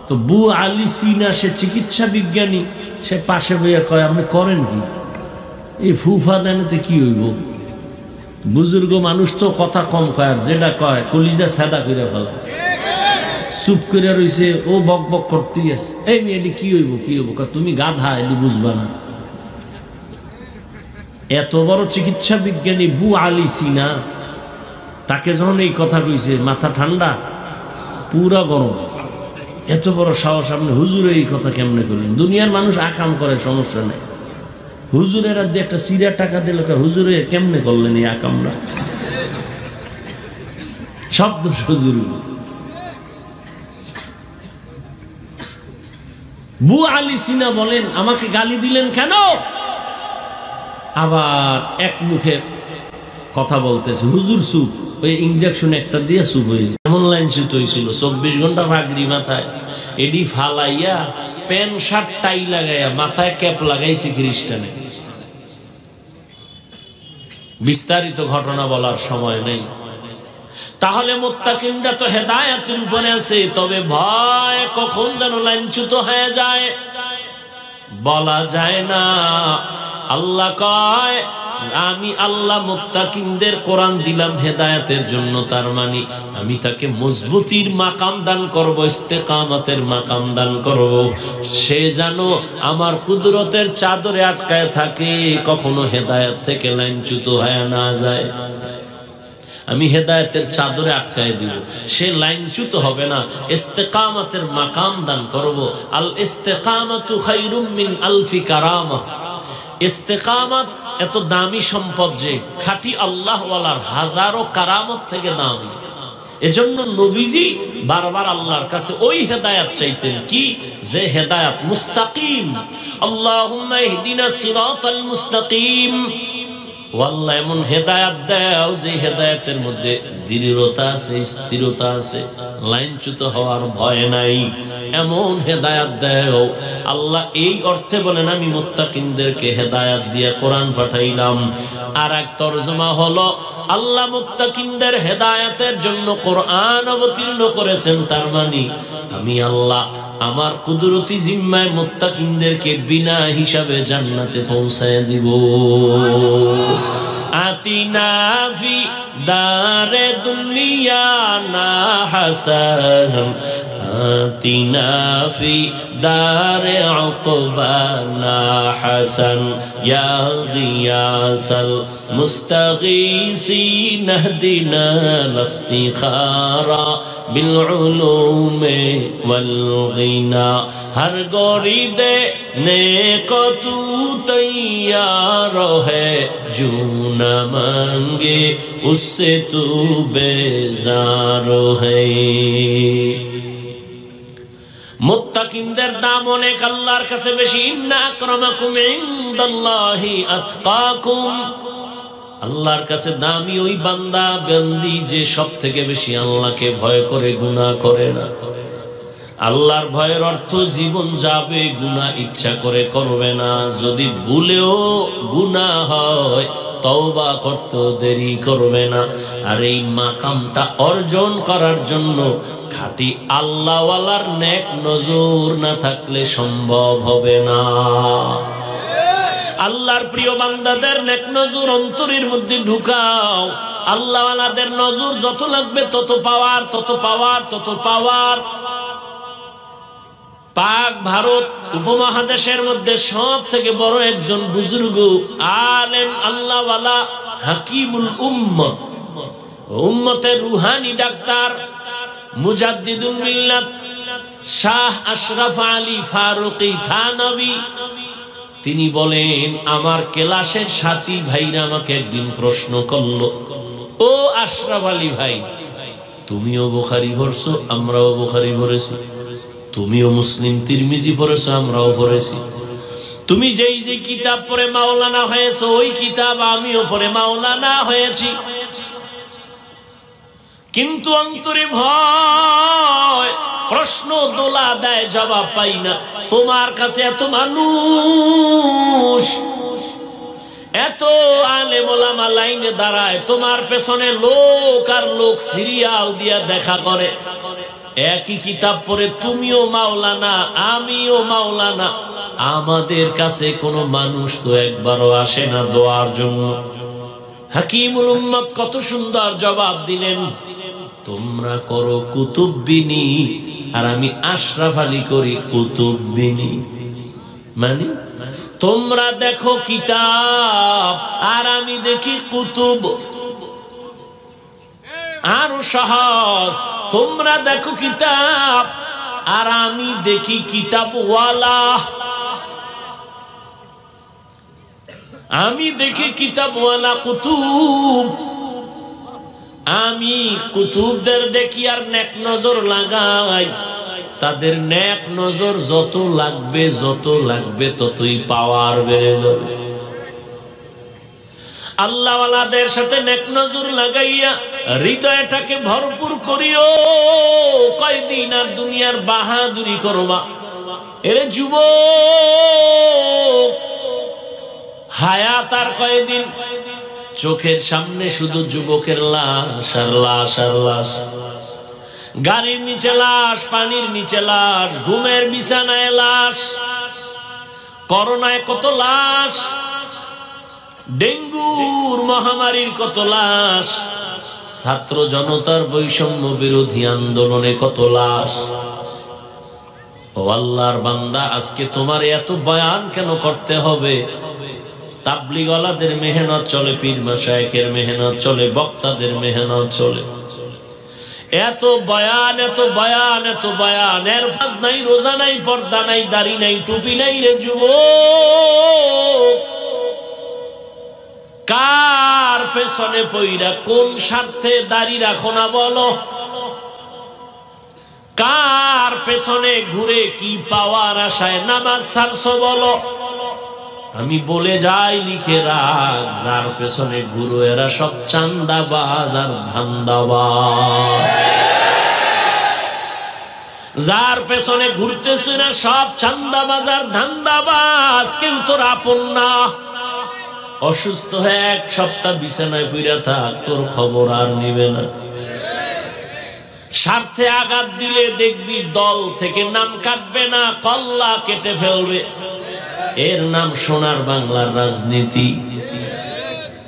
তো বু আলী সিনা সে চিকিৎসা বিজ্ঞানী, সে পাশে বইয়া কয় আপনি করেন কি? এই ফুফা দেনেতে কি হইব? বুজুর্গ মানুষ তো কথা কম কয়, আর যেটা কয় কলিজা সাদা করে ফেলা। চুপ করে রইছে, ও বক বক করতেই আছে। এই মেয়েটি কি হইব, কি হইব? তুমি গাধা, এটি বুঝবা না। এত বড় চিকিৎসা বিজ্ঞানী বু আলী সিনা, তাকে যখন এই কথা কইছে, মাথা ঠান্ডা, পুরা গরম। এত বড় সাহস আপনি হুজুরে এই কথা কেমনে করলেন? দুনিয়ার মানুষ আকাম করে, সমস্যা নেই। হুজুরের যে একটা সিরিয়া টাকা দিল, হুজুরে কেমনে করলেন এই আকামরা? শব্দ হুজুর। বু আলী সিনা বলেন, আমাকে গালি দিলেন কেন? আবার এক মুখে কথা বলতেছে, হুজুর চুপ, ওই ইনজেকশন একটা দিয়ে চুপ হয়ে যায়। এমন লাইন শুত হয়েছিল, 24 ঘন্টা ভাগরি মাথায় এডি ফালাইয়া প্যান্ট শার্ট টাই লাগাইয়া মাথায় ক্যাপ লাগাইছি খ্রিস্টানে। বিস্তারিত ঘটনা বলার সময় নেই। তাহলে মুত্তাকিনরা তো হেদায়েতের উপরে আছে, তবে ভয় কখন যেন লাঞ্ছিত হয়ে যায় বলা যায় না। আল্লাহ কয়, আমি আল্লাহ মুত্তাকিনদের কোরআন দিলাম হেদায়েতের জন্য, তার মানে আমি তাকে মজবুতির মাকাম দান করব, ইস্তেকামতের মাকাম দান করব। সে যেন আমার কুদরতের চাদরে আটকায় থাকে, কখনো হেদায়েত থেকে লাঞ্ছিত হয়ে না যায়। আমি হেদায়েতের চাদরে আটকায় দিব, সে লাইনচ্যুত হবে না, ইস্তেকামতের মাকাম দান করব। আল ইস্তেকামাতু খায়রুম মিন আলফি কারামা। ইস্তেকামত এত দামি সম্পদ যে খাঁটি আল্লাহ ওয়ালার হাজারো কারামত থেকে দামি। এজন্য নবীজি বারবার আল্লাহর কাছে ওই হেদায়েত চাইতেন, কি যে হেদায়েত মুস্তাকিম। আল্লাহুম্মা ইহদিনা সিরাতাল মুস্তাকিম। আল্লাহ এমন হেদায়েত দাও যে হেদায়েতের মধ্যে দৃঢ়তা আছে, স্থিরতা আছে, লাইনচ্যুত হওয়ার ভয় নাই, এমন হেদায়েত দাও আল্লাহ। এই অর্থে বলেন, আমি মুত্তাকিনদেরকে হেদায়েত দিয়ে কোরআন পাঠাইলাম। আর এক তরজমা হলো, আল্লাহ মুত্তাকিনদের হেদায়েতের জন্য কোরআন অবতীর্ণ করেছেন, তার মানে আমি আল্লাহ আমার কুদরতি জিম্মায় মুত্তাকিনদেরকে বিনা হিসাবে জান্নাতে পৌঁছায় দিব। আতিনা ফি দারে দুনিয়া না হাসান, আতিনা ফি দারে উকবা না হাসান, ইয়া গিয়াসাল মুস্তাগীসিন ইহদিনা লিফতিখারা বিল উলুমে ওয়াল গিনা। হর গরিদে নেক তু তৈয়ার হ্যায়, জু না মাंगे उससे तू बेजार है। মুত্তাকিনদের দাম অনেক আল্লাহর কাছে বেশি। ইন্না আকরামাকুম ইনদাল্লাহি আতকাকুম। আল্লাহর কাছে দামি ওই বান্দা বান্দি যে সব থেকে বেশি আল্লাহকে ভয় করে, গুনাহ করে না। আল্লাহর ভয়ের অর্থ জীবন যাবে, গুনাহ ইচ্ছা করে করবে না। যদি ভুলেও গুনাহ হয় তওবা করতে দেরি করবে না। আর এই মাকামটা অর্জন করার জন্য খাঁটি আল্লাহওয়ালার নেক নজর না থাকলে সম্ভব হবে না। আল্লাহর প্রিয় বান্দাদের নেক নজর অন্তরের মধ্যে ঢুকাও। আল্লাহওয়ালাদের নজর যত লাগবে তত পাওয়ার, তত পাওয়ার, তত পাওয়ার। পাক ভারত উপমহাদেশের মধ্যে সব থেকে বড় একজন বুজুর্গ আলেম আল্লাহওয়ালা হাকিমুল উম্মত, উম্মতের রুহানি ডাক্তার মুজাদ্দিদুল মিল্লাত শাহ আশরাফ আলী ফারুকী থানভী, তিনি বলেন, আমার ক্লাসের সাথী ভাইরা আমাকে একদিন প্রশ্ন করলো, ও আশরাফ আলী ভাই, তুমিও বুখারী পড়ছো, আমরাও বুখারী পড়েছি, তুমিও মুসলিম তিরমিজি পড়েছো, আমরাও পড়েছি, তুমি যেই যে কিতাব পড়ে মাওলানা হয়েছো ওই কিতাব আমিও পড়ে মাওলানা হয়েছি, কিন্তু অন্তরে ভয়, প্রশ্ন দোলা দেয়, জবাব পাই না। তোমার কাছে এত মানুষ, এত আলেম ওলামা লাইনে দাঁড়ায়, তোমার পেছনে লোক আর লোক সিরিয়াল দিয়া দেখা করে, একই কিতাব পড়ে তুমিও মাওলানা আমিও মাওলানা, আমাদের কাছে কোনো মানুষ তো একবারও আসে না দোয়ার জন্য। হাকিমুল উম্মত কত সুন্দর জবাব দিলেন, তোমরা করো কুতুববিনী আর আমি আশরাফ আলী করি কুতুববিনী। মানে তোমরা দেখো কিতাব আর আমি দেখি কুতুব। আরো সহজ। তোমরা দেখো কিতাব আর আমি দেখি কিতাবওয়ালা। আমি দেখি কিতাবওয়ালা কুতুব। আমি কুতুবদের দেখি আর নেক নজর লাগাই। তাদের নেক নজর যত লাগবে ততই পাওয়ার বেড়ে যাবে। আল্লাহওয়ালাদের সাথে নেক নজর লাগাইয়া হৃদয়টাকে ভরপুর করিও। কয়দিন আর দুনিয়ার বাহাদুরি করবা? এরে যুবক, হায়াত আর কয়দিন? চোখের সামনে শুধু যুবকের লাশ আর লাশ আর লাশ। গাড়ির নিচে লাশ, পানির নিচে লাশ, ঘুমের বিছানায় লাশ, করোনায় কত লাশ, ডেঙ্গুর মহামারীর কত লাশ, ছাত্র জনতার বৈষম্য বিরোধী আন্দোলনে কত লাশ। ও আল্লাহর বান্দা, আজকে তোমার এত বয়ান কেন করতে হবে? তাবলীগওয়ালাদের মেহনত চলে, পীর মাশায়েখের মেহনত চলে, বক্তাদের মেহনত চলে। এত বয়ান, এত বয়ান, এত বয়ান, এর কাজ নাই, রোজা নাই, পর্দা নাই, দাড়ি নাই, টুপি নাই। রে যুবক, কার পেছনে পইরা কোন স্বার্থে দাড়ি রাখো না বলো? কার পেছনে ঘুরে কি পাওয়ার আশায় নামাজ ছাড়ছো বলো? আমি বলে যাই, লিখে রাখ, যার পেছনে ঘুরো এরা সব চান্দাবাজ আর ধান্দাবাজ। যার পেছনে ঘুরতেছ না সব চান্দাবাজ আর ধান্দাবাজ। কেউ তোর আপন না। অসুস্থ হয়ে এক সপ্তাহ বিছানায় পইরা থাক, তোর খবর আর নিবে না। স্বার্থে আঘাত দিলে দেখবি দল থেকে নাম কাটবে না, কল্লা কেটে ফেলবে। এর নাম সোনার বাংলার রাজনীতি।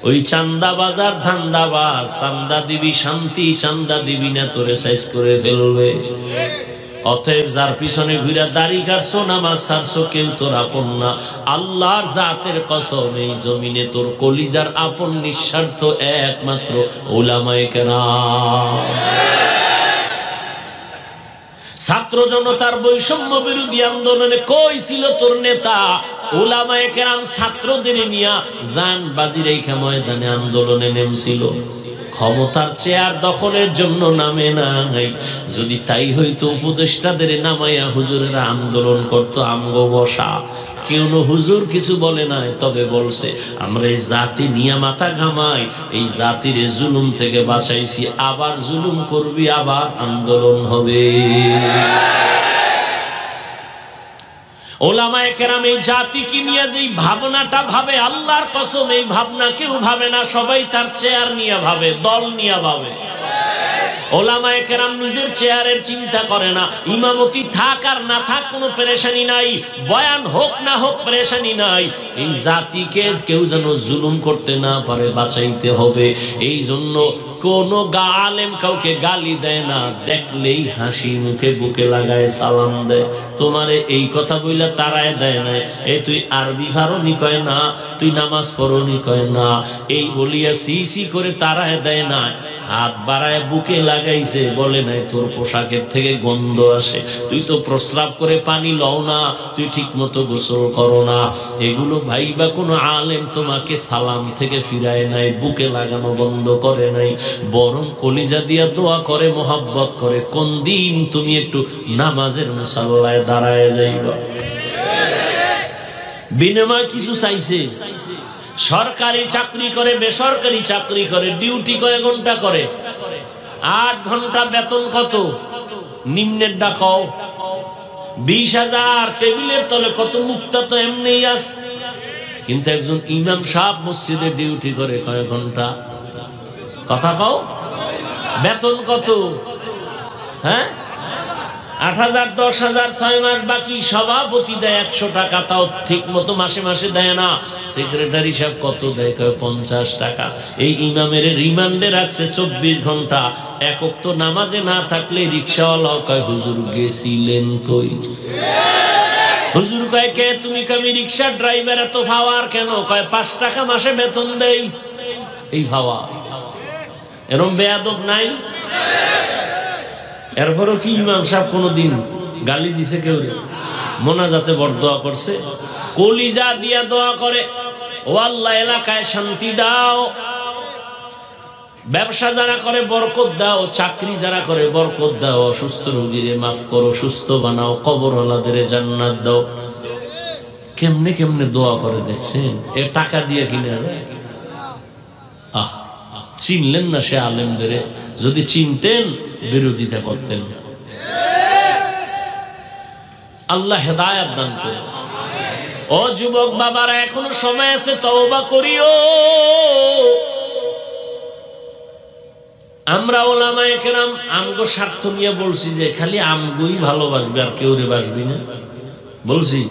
ওই চান্দা বাজার ধান্দাবাজ, চান্দা দিবি শান্তি, চান্দা দিবি না তোরে সাইজ করে ফেলবে। অতএব যার পিছনে ঘুরা দাড়ি কাটছো, নামাজ ছাড়ছো, কেউ তোর আপন না। আল্লাহর জাতের কসম, এই জমিনে তোর কলিজার আপন নিঃস্বার্থ একমাত্র উলামায়ে কেরাম। ছাত্র জনতার বৈষম্য বিরোধী আন্দোলনে কই ছিল তোর নেতা? উলামায়ে কেরাম ছাত্রদের নিয়া জান বাজি রেখে ময়দানে আন্দোলনে নেমেছিল। ক্ষমতার চেয়ার দখলের জন্য নামে নাই। যদি তাই হইতো উপদেষ্টাদের নামাইয়া হুজুরেরা আন্দোলন করতো আমগো বসা। কেউ হুজুর কিছু বলে নাই, তবে বলছে আমরা এই জাতি নিয়ে মাথা ঘামাই, এই জাতির জুলুম থেকে বাঁচাইছি, আবার জুলুম করবি, আবার আন্দোলন হবে। ওলামায়ে কেরাম এই জাতিকে নিয়ে যেই ভাবনাটা ভাবে, আল্লাহর কসম এই ভাবনা কেউ ভাবে না। সবাই তার চেয়ার নিয়ে ভাবে, দল নিয়ে ভাবে। ওলামায়ে কেরাম নিজের চেয়ারের চিন্তা করে না। ইমামতি থাক আর না থাক কোনো পেরেশানি নাই, বয়ান হোক না হোক পেরেশানি নাই। এই জাতিকে কেউ যেন জুলুম করতে না পারে, বাঁচাইতে হবে। এই জন্য কোন আলেম কাউকে গালি দেয় না, দেখলেই হাসি মুখে বুকে লাগায় সালাম দেয়। তোমারে এই কথা বইলা তারায় দেয় না, এই তুই আরবি ফারনি কয় না, তুই নামাজ পড়নি কয় না, এই বলিয়া সি করে তারায় দেয় না। হাত বাড়ায় বুকে লাগাইছে, বলে নাই তোর পোশাকের থেকে গন্ধ আসে, তুই তো প্রস্রাব করে পানি লও না, তুই ঠিক মতো গোসল করো না। এগুলো ভাইবা কোনো আলেম তোমাকে সালাম থেকে ফিরায় নাই, বুকে লাগানো বন্ধ করে নাই, বরং কলিজা দিয়া দোয়া করে, মোহাব্বত করে, কোন দিন তুমি একটু নামাজের মুসাল্লায় দাঁড়ায় যাইবা। বিনিময় কিছু চাইছে? সরকারি চাকরি করে, বেসরকারি চাকরি করে, ডিউটি কয় ঘন্টা করে? 8 ঘন্টা। বেতন কত? নিম্নের ডাকাও 20,000। টেবিলের তলে কত মুক্তা তো এমনি আছে। কিন্তু একজন ইমাম সাহেব মসজিদে ডিউটি করে কয় ঘন্টা? কথা কও, বেতন কত? হ্যাঁ, 8,000, 10,000, 6 মাস বাকি। সভাপতি দেয় 100 টাকা, তাও ঠিক মতো মাসে মাসে দেয় না। সেক্রেটারি সাহেব কত দেয়? 50 টাকা। এই ইমামের রিমান্ডে রাখছে 24 ঘন্টা। এক ওয়াক্ত নামাজে না থাকলে রিক্সাওয়ালা কয় হুজুর গেছিলেন কই? হুজুর কয় কে তুমি? আমি রিক্সার ড্রাইভার। এত ফাওয়ার কেন? কয় 5 টাকা মাসে বেতন দেই। এই ফাওয়া এরকম বেয়াদব নাই? এরপরও কি ইমাম সাহেব কোনোদিন গালি দিছে কেউ? মোনাজাতে বড় দোয়া করছে, কলিজা দিয়া দোয়া করে, ও আল্লাহ এলাকায় শান্তি দাও, ব্যবসা যারা করে বরকত দাও, চাকরি যারা করে বরকত দাও, অসুস্থ রোগীরে মাফ করো, সুস্থ বানাও, কবরওয়ালাদের জান্নাত দাও। কেমনে কেমনে দোয়া করে দেখছেন? এ টাকা দিয়ে কিনে যায়? আহ, চিনলেন না সে আলেমদের? যদি চিনতেন বিরোধিতা করতেন না। আল্লাহ হেদায়েত দান করে। ও যুবক বাবারা, এখনো সময় আছে, তওবা করিও। আমরা ওলামায়ে কেরাম আমগো স্বার্থ নিয়ে বলছি যে খালি আমগোই ভালোবাসবে, আর কেউ রে বাসবি না বলছি,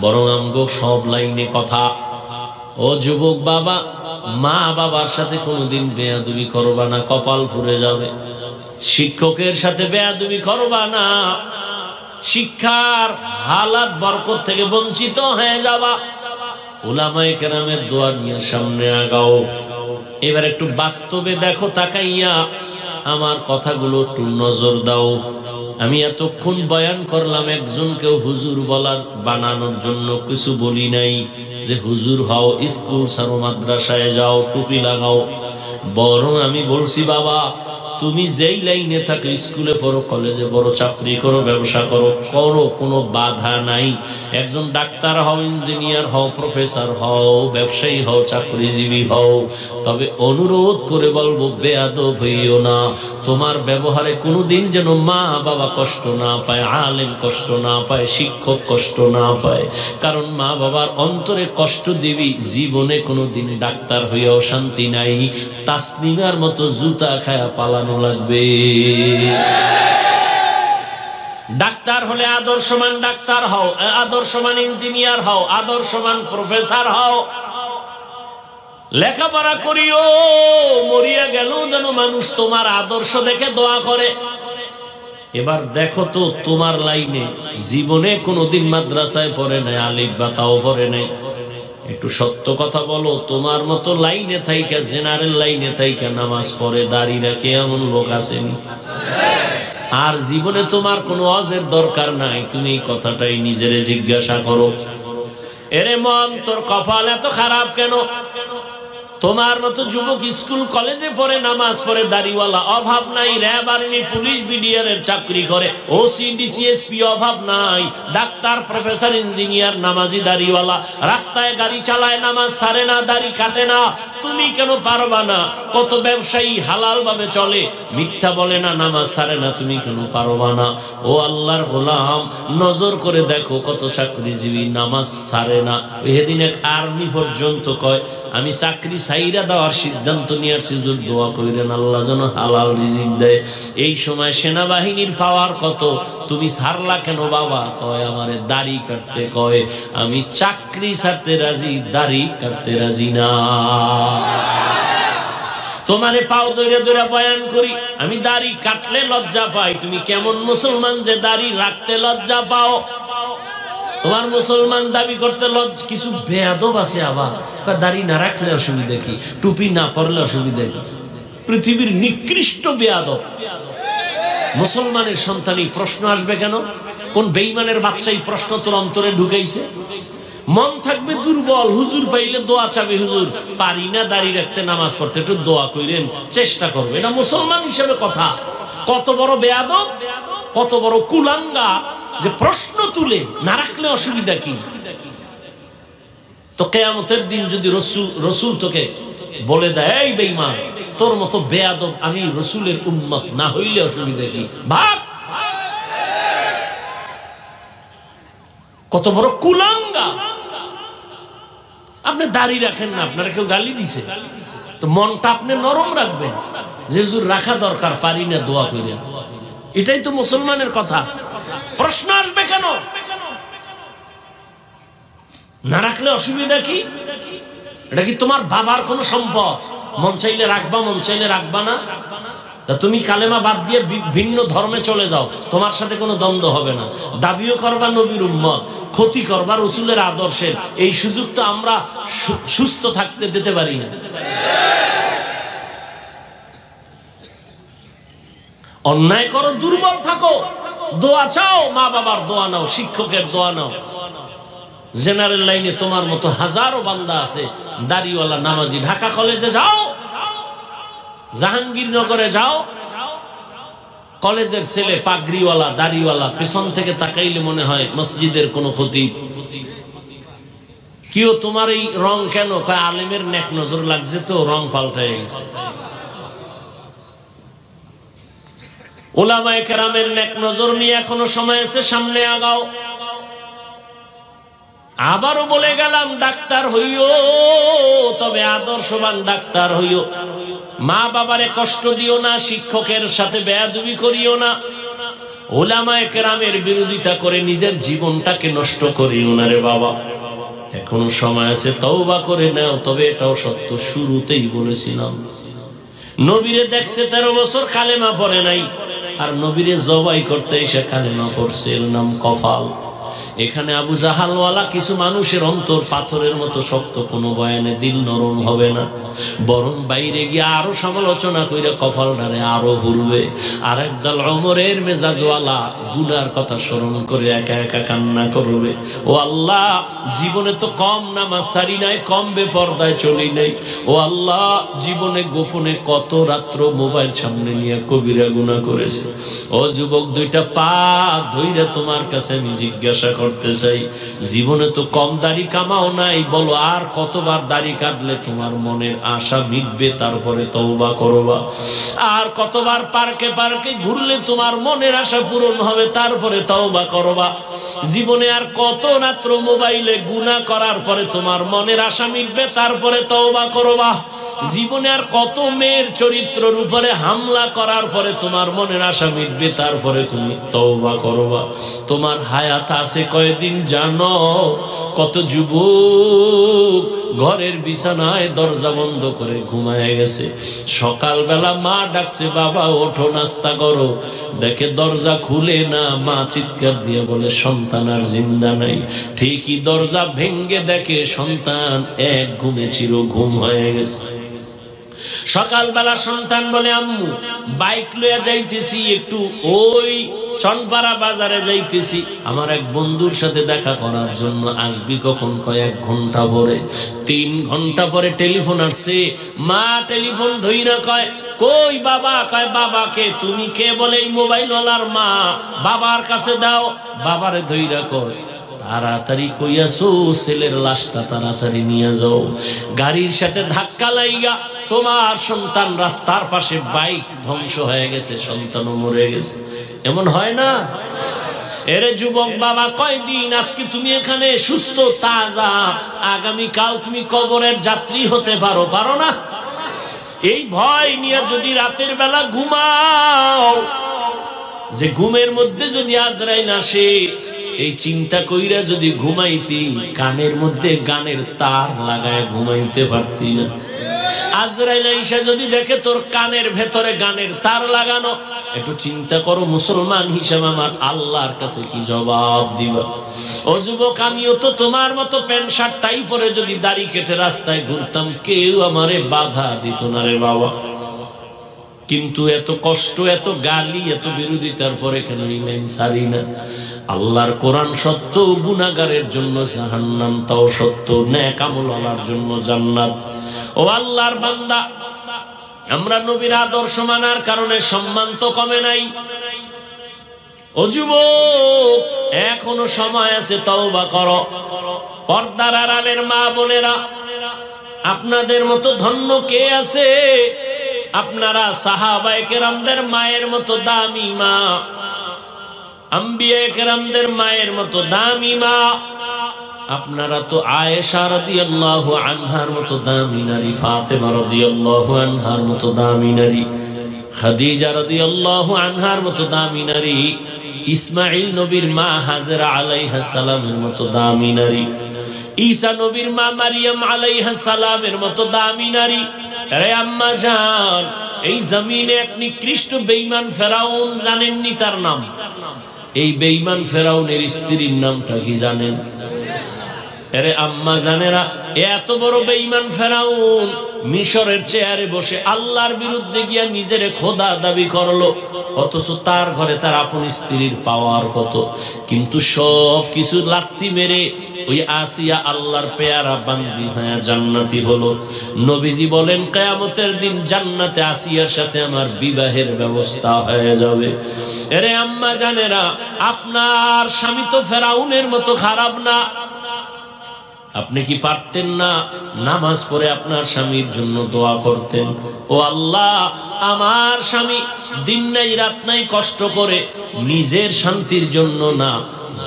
বরং আমগো সব লাইনে কথা। ও যুবক বাবা, মা বাবার সাথে কোনোদিন বেয়াদবি করবা না, কপাল পুড়ে যাবে। শিক্ষকের সাথে বেয়াদবি করবা না, শিক্ষার হালাত বরকত থেকে বঞ্চিত হয়ে যাবা। উলামায়ে কেরামের দোয়া নিয়ে সামনে আগাও। এবার একটু বাস্তবে দেখো তাকাইয়া, আমার কথাগুলো একটু নজর দাও। আমি এতক্ষণ বয়ান করলাম, একজনকেও হুজুর বলার বানানোর জন্য কিছু বলি নাই যে হুজুর হও, স্কুল ছাড়ো, মাদ্রাসায় যাও, টুপি লাগাও। বরং আমি বলছি, বাবা তুমি যেই লাইনে থাকো, স্কুলে পড়ো, কলেজে পড়ো, চাকরি করো, ব্যবসা করো, করো, কোনো বাধা নাই। একজন ডাক্তার হও, ইঞ্জিনিয়ার হও, প্রফেসর হও, ব্যবসায়ী হও, চাকরিজীবী হও, তবে অনুরোধ করে বলবো বেয়াদব হইও না। তোমার ব্যবহারে কোনোদিন যেন মা বাবা কষ্ট না পায়, আলেম কষ্ট না পায়, শিক্ষক কষ্ট না পায়। কারণ মা বাবার অন্তরে কষ্ট দিবি, জীবনে কোনোদিন ডাক্তার হইয়াও শান্তি নাই। তাসনিমার মতো জুতা খায়া পালানো লাগবে। ডাক্তার হলে আদর্শমান ডাক্তার হও, আদর্শমান ইঞ্জিনিয়ার হও, আদর্শমান প্রফেসর হও। লেখাপড়া করিও, মরিয়া গেল যেন মানুষ তোমার আদর্শ দেখে দোয়া করে। এবার দেখো তো, তোমার লাইনে জীবনে কোনোদিন মাদ্রাসায় পড়ে নাই, আলিফ বা তাও পড়ে নাই। একটু সত্য কথা বলো, তোমার মতো লাইনে থাইকা, জেনারেল লাইনে থাইকা নামাজ পড়ে, দাড়ি রাখে এমন লোক আসেনি? আর জীবনে তোমার কোনো ওয়াজের দরকার নাই। তুমি এই কথাটাই নিজেরে জিজ্ঞাসা করো, এরে মন তোর কপাল এত খারাপ কেন? তোমার মতো যুবক স্কুল কলেজে পড়ে, নামাজ পড়ে, দাড়িওয়ালা, অভাব নাই। র্যাব, আর্মি, পুলিশ, বিডিআর এর চাকরি করে, ওসি, ডিসিএসপি, অভাব নাই। ডাক্তার, প্রফেসর, ইঞ্জিনিয়ার, নামাজি, দাড়িওয়ালা, রাস্তায় গাড়ি চালায়, নামাজ ছাড়ে না, দাড়ি কাটে না। তুমি কেন পারবা না? কত ব্যবসায়ী হালাল ভাবে চলে, মিথ্যা বলে না, নামাজ ছাড়ে না, তুমি কেন পারবা না? ও আল্লাহর গোলাম, নজর করে দেখো কত চাকরিজীবী নামাজ ছাড়ে না। এদিন এক আর্মি পর্যন্ত কয়, আমি চাকরি ছাইরা দেওয়ার সিদ্ধান্ত নিয়ে আসছি, হুজুর দোয়া কইরেন আল্লাহ যেন হালাল রিজিক দেয়। এই সময় সেনাবাহিনীর পাওয়ার কত, তুমি ছাড়লা কেন বাবা? কয় আমারে দাড়ি কাটতে কয়। আমি চাকরি ছাড়তে রাজি, দাড়ি কাটতে রাজি না। তোমারে পাও দইরা দইরা বয়ান করি, আমি দাড়ি কাটলে লজ্জা পাই। তুমি কেমন মুসলমান যে দাড়ি রাখতে লজ্জা পাও? তোমার মুসলমান দাবি করতে লজ্জা? কিছু বেয়াদব আছে আবার, দাড়ি না রাখলে অসুবিধা কি, টুপি না পরলে অসুবিধা কি? পৃথিবীর নিকৃষ্ট বেয়াদব মুসলমানের সন্তানই প্রশ্ন আসবে কেন? কোন বেঈমানের বাচ্চা এই প্রশ্ন তোর অন্তরে ঢুকাইছে? মন থাকবে দুর্বল, হুজুর পাইলে দোয়া চাবে, হুজুর পারি না দাড়ি রাখতে, নামাজ পড়তে, একটু দোয়া কইরেন, চেষ্টা করবে। এটা মুসলমান হিসেবে কথা? কত বড় বেয়াদব, কত বড় কুলাঙ্গা যে প্রশ্ন তুলে না রাখলে অসুবিধা কি? তো কিয়ামতের দিন যদি রসূল তোকে বলে দেয়, এই বেঈমান, তোর মতো বেয়াদব আমি রসূলের উম্মত না হইলে অসুবিধা কি? ভাব কত বড় কুলাঙ্গা। আপনি দাড়ি রাখেন না, আপনারা কেউ গালি দিছে, তো মনটা আপনি নরম রাখবেন যে হুজুর রাখা দরকার, পারি না, দোয়া কইরেন। এটাই তো মুসলমানের কথা। প্রশ্ন আসবে কেন? না রাখলে অসুবিধা কি? এটা কি তোমার বাবার কোনো সম্পদ? মন চাইলে রাখবা, মন চাইলে রাখবা না। তা তুমি কালেমা বাদ দিয়ে ভিন্ন ধর্মে চলে যাও, তোমার সাথে কোনো দ্বন্দ্ব হবে না। দাবিও করবা নবীর উম্মত, ক্ষতি করবা রসুলের আদর্শের, এই সুযোগ তো আমরা সুস্থ থাকতে দিতে পারি না। অন্যায় করো, দুর্বল থাকো, দোয়া চাও, মা বাবার দোয়া নাও, শিক্ষকের দোয়া নাও। জেনারেল লাইনে তোমার মতো হাজারো বান্দা আছে দাড়িওয়ালা নামাজি। ঢাকা কলেজে যাও, জাহাঙ্গীরনগরে যাও, কলেজের ছেলে পাগড়িওয়ালা দাড়িওয়ালা, পেছন থেকে তাকাইলে মনে হয় মসজিদের কোন খতিব। কিও তোমার এই রং কেন? কয় আলেমের নেক নজর লাগছে তো রং পাল্টায় গেছে। উলামায়ে কেরামের নেক নজর নিয়ে এখনো সময় আছে, সামনে আগাও। আবারও বলে গেলাম, ডাক্তার হইও, তবে আদর্শবান ডাক্তার হইও। মা বাবারে কষ্ট দিও না, শিক্ষকের সাথে বেয়াদবি করিও না, উলামায়ে কেরামের বিরোধিতা করে নিজের জীবনটাকে নষ্ট করিও না রে বাবা। এখনো সময় আছে, তওবা করে নাও। তবে এটাও সত্য, শুরুতেই বলেছিলাম, নবীরে দেখছে 13 বছর কালেমা পড়ে নাই, আর নবীরে জবাই করতে এসে কালেমা পড়ছে, এর নাম কফাল। এখানে আবু জাহালওয়ালা কিছু মানুষের অন্তর পাথরের মতো শক্ত, কোনো বয়ানে দিল নরম হবে না, বরং বাইরে গিয়ে আরো সমালোচনা কইরা কপালটারে আরো হুরবে। আর একদল ওমরের মেজাজওয়ালা গুনার কথা স্মরণ করে একা একা কান্না করবে, ও আল্লাহ, জীবনে তো কম নামাজ সারি নাই, কম বেপরদায় চলি নাই, ও আল্লাহ, জীবনে গোপনে কত রাত্র মোবাইল সামনে নিয়ে কবিরা গুনাহ করেছে। ও যুবক, দুইটা পা ধইরা তোমার কাছে আমি জিজ্ঞাসা করতে চাই, জীবনে তো কম দাড়ি কামাও নাই, বলো আর কতবার দাড়ি কাটলে তোমার মনের আশা মিটবে তারপরে তওবা করবা? আর কতবার পার্কে পার্কে ঘুরলে তোমার মনের আশা পূরণ হবে তারপরে তওবা করবা? জীবনে আর কত রাত্র মোবাইলে গুনাহ করার পরে তোমার মনের আশা মিটবে তারপরে তওবা করবা? জীবনে আর কত মেয়ের চরিত্রের উপরে হামলা করার পরে তোমার মনের আশা মিটবে তারপরে তুমি তওবা করবা? তোমার হায়াত আছে কয়দিন জানো? কত যুবক ঘরের বিছানায় দরজা বন্ধ করে ঘুমায় গেছে, সকালবেলা মা ডাকছে, বাবা ওঠো নাস্তা করো, দেখে দরজা খুলে না, মা চিৎকার দিয়ে বলে সন্তান আর জিন্দা নাই। ঠিকই দরজা ভেঙ্গে দেখে সন্তান এক ঘুমে চির ঘুম হয়ে গেছে। সকালবেলা সন্তান বলে, আম্মু বাইক লইয়া যাইতেছি, একটু ওই চনপাড়া বাজারে যাইতেছি, আমার এক বন্ধুর সাথে দেখা করার জন্য, আসবি কখন? কয় 1 ঘন্টা পরে। 3 ঘন্টা পরে টেলিফোন আসছে, মা টেলিফোন ধইরা কয়, কই বাবা? কয় বাবাকে। তুমি কে? বলে এই মোবাইলওয়ালার মা। বাবার কাছে দাও। বাবারে ধইরা কয়, তাড়াতাড়ি কইয়াছো, ছেলের লাশটা তাড়াতাড়ি নিয়ে যাও। গাড়ির সাথে ধাক্কা লাইগা তোমার সন্তান রাস্তার পাশে, বাইক ধ্বংস হয়ে গেছে, সন্তানও মরে গেছে। এমন হয় না? এরে যুবক বাবা, কয়দিন আজকে তুমি এখানে সুস্থ তাজা, আগামীকাল তুমি কবরের যাত্রী হতে পারো, পারো না? এই ভয় নিয়ে যদি রাতের বেলা ঘুমাও, যে ঘুমের মধ্যে যদি আজরাইল আসে, এই চিন্তা কইরা যদি ঘুমাইতি, কানের মধ্যে গানের তার লাগায় ঘুমাইতে পারতি না। আজরাইল আইসা যদি দেখে তোর কানের ভেতরে গানের তার লাগানো, একটু চিন্তা করো মুসলমান হিসেবে আমার আল্লাহর কাছে কি জবাব দিবা? ও যুবক, আমিও তো তোমার মতো প্যান্ট শার্ট টাই পরে যদি দাড়ি কেটে রাস্তায় ঘুরতাম, কেউ আমারে বাধা দিত না রে বাবা। কিন্তু এত কষ্ট, এত গালি, এত বিরোধিতার পরে কেন এই লাইন ছাড়ি না? আল্লাহর কোরআন সত্য, গুনাহগারের জন্য জাহান্নাম তাও সত্য, নেক আমলওয়ালার জন্য জান্নাত। ও আল্লাহর বান্দা, আমরা নবীর আদর্শ মানার কারণে সম্মান তো কমে নাই। ও যুবক, এখনো সময় আছে, তওবা করো। পর্দার আড়ালের মা বোনেরা, আপনাদের মতো ধন্য কে আছে? আপনারা সাহাবায়ে কেরামদের মায়ের মতো দামি মা, আম্বিয়ায়ে কেরামদের মায়ের মতো দামি মা। আপনারা তো আয়েশা রাদিয়াল্লাহু আনহার মতো দামি নারী, ফাতেমা রাদিয়াল্লাহু আনহার মতো দামি নারী, খাদিজা রাদিয়াল্লাহু আনহার মতো দামি নারী, ইসমাঈল নবীর মা হাজেরা আলাইহিস সালামের মতো দামি নারী, ঈসা নবীর মা মারিয়াম আলাইহিস সালামের মতো দামি নারী। আরে আম্মা জান, এই জমিনে এক নিকৃষ্ট বেঈমান ফেরাউন, জানেননি তার নাম? এই বেঈমান ফেরাউনের স্ত্রীর নামটা কি জানেন? আরে আম্মা জানেরা, এত বড় বেঈমান ফেরাউন মিশরের চেয়ারে বসে আল্লাহর বিরুদ্ধে গিয়া নিজের খোদা দাবি করলো, অথচ তার ঘরে তার আপন স্ত্রীর পাওয়ার কত। কিন্তু সব কিছু লাথি মেরে ওই আসিয়া আল্লাহর পেয়ারা বান্দি হয়ে জান্নাতি হলো। নবীজি বলেন কিয়ামতের দিন জান্নাতে আসিয়ার সাথে আমার বিবাহের ব্যবস্থা হয়ে যাবে। আরে আম্মা জানেরা, আপনার স্বামী তো ফেরাউনের মতো খারাপ না। আপনি কি পারতেন না নামাজ পড়ে আপনার স্বামীর জন্য দোয়া করতেন? ও আল্লাহ, আমার স্বামী দিন নাই রাত নাই কষ্ট করে নিজের শান্তির জন্য না,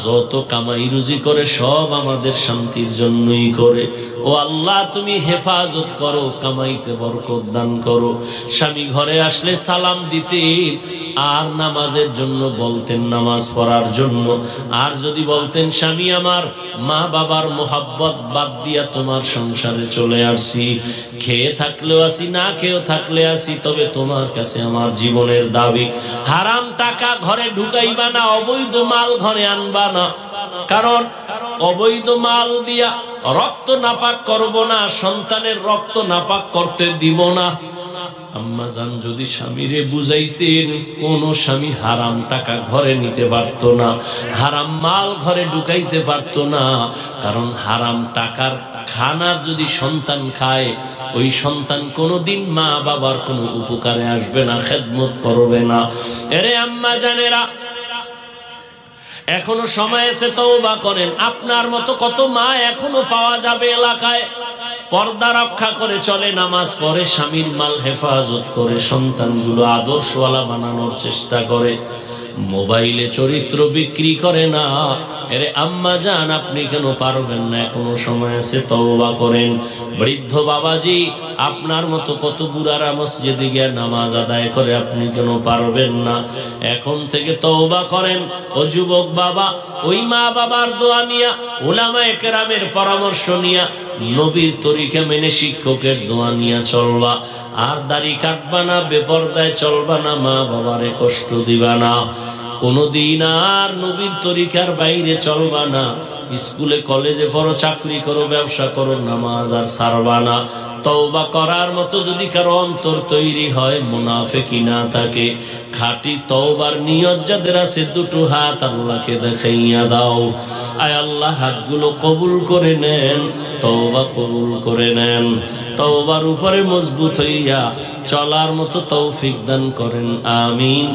যত কামাই রুজি করে সব আমাদের শান্তির জন্যই করে। ও আল্লাহ, তুমি হেফাজত করো, কামাইতে বরকত দান করো। স্বামী ঘরে আসলে সালাম দিতেন, আর নামাজের জন্য বলতেন, নামাজ পড়ার জন্য। আর যদি বলতেন স্বামী আমার মা বাবার মোহাব্বত বাদ দিয়া তোমার সংসারে চলে আসছি, খেয়ে থাকলেও আসি না খেয়েও থাকলে আসি, তবে তোমার কাছে আমার জীবনের দাবি। হারাম টাকা ঘরে ঢুকাইবা না, অবৈধ মাল ঘরে আনবা না, কারণ অবৈধ মাল দিয়া রক্ত নাপাক করব না, সন্তানের রক্ত নাপাক করতে দিব না। আম্মা জান যদি স্বামীরে বুঝাইতেন, কোন স্বামী হারাম টাকা ঘরে নিতে পারত না, হারাম মাল ঘরে ঢুকাইতে পারত না। কারণ হারাম টাকার খানা যদি সন্তান খায়, ওই সন্তান কোনোদিন মা বাবার কোনো উপকারে আসবে না, খেদমত করবে না। এরে আম্মা জানেরা, এখনো সময় আছে, তওবা করেন। আপনার মতো কত মা এখনো পাওয়া যাবে এলাকায়, পর্দা রক্ষা করে চলে, নামাজ পড়ে, স্বামীর মাল হেফাজত করে, সন্তানগুলো আদর্শওয়ালা বানানোর চেষ্টা করে, মোবাইলে চরিত্র বিক্রি করে না। এরে আম্মা জান, আপনি কেন পারবেন না? এখনো সময় আছে, তওবা করেন। বৃদ্ধ বাবাজি, আপনার মতো কত বুড়ারা মসজিদে গিয়ে নামাজ আদায় করে, আপনি কেন পারবেন না? এখন থেকে তওবা করেন। ও যুবক বাবা, ওই মা বাবার দোয়া নিয়া, উলামায়ে কেরামের পরামর্শ নিয়া, নবীর তরিকা মেনে শিক্ষকের দোয়া নিয়া চলবা। আর দাড়ি কাটবা না, বেপরদায় চলবা না, মা বাবারে কষ্ট দিবা না, কোনদিন আর নবীর তরিকার বাইরে চলবা না। স্কুলে কলেজে পড়ো, চাকরি করো, ব্যবসা করো, নামাজ আর ছাড়বা না। তওবা করার মতো যদি কারো অন্তর তৈরি হয়, মুনাফিকি না থাকে, খাঁটি তওবার নিয়ত যাদের আছে, দুটো হাত আল্লাহকে দেখাইয়া দাও। আয় আল্লাহ, হাতগুলো কবুল করে নেন, তওবা কবুল করে নেন। তওবার উপরে মজবুত হইয়া চলার মতো তৌফিক দান করেন, আমিন।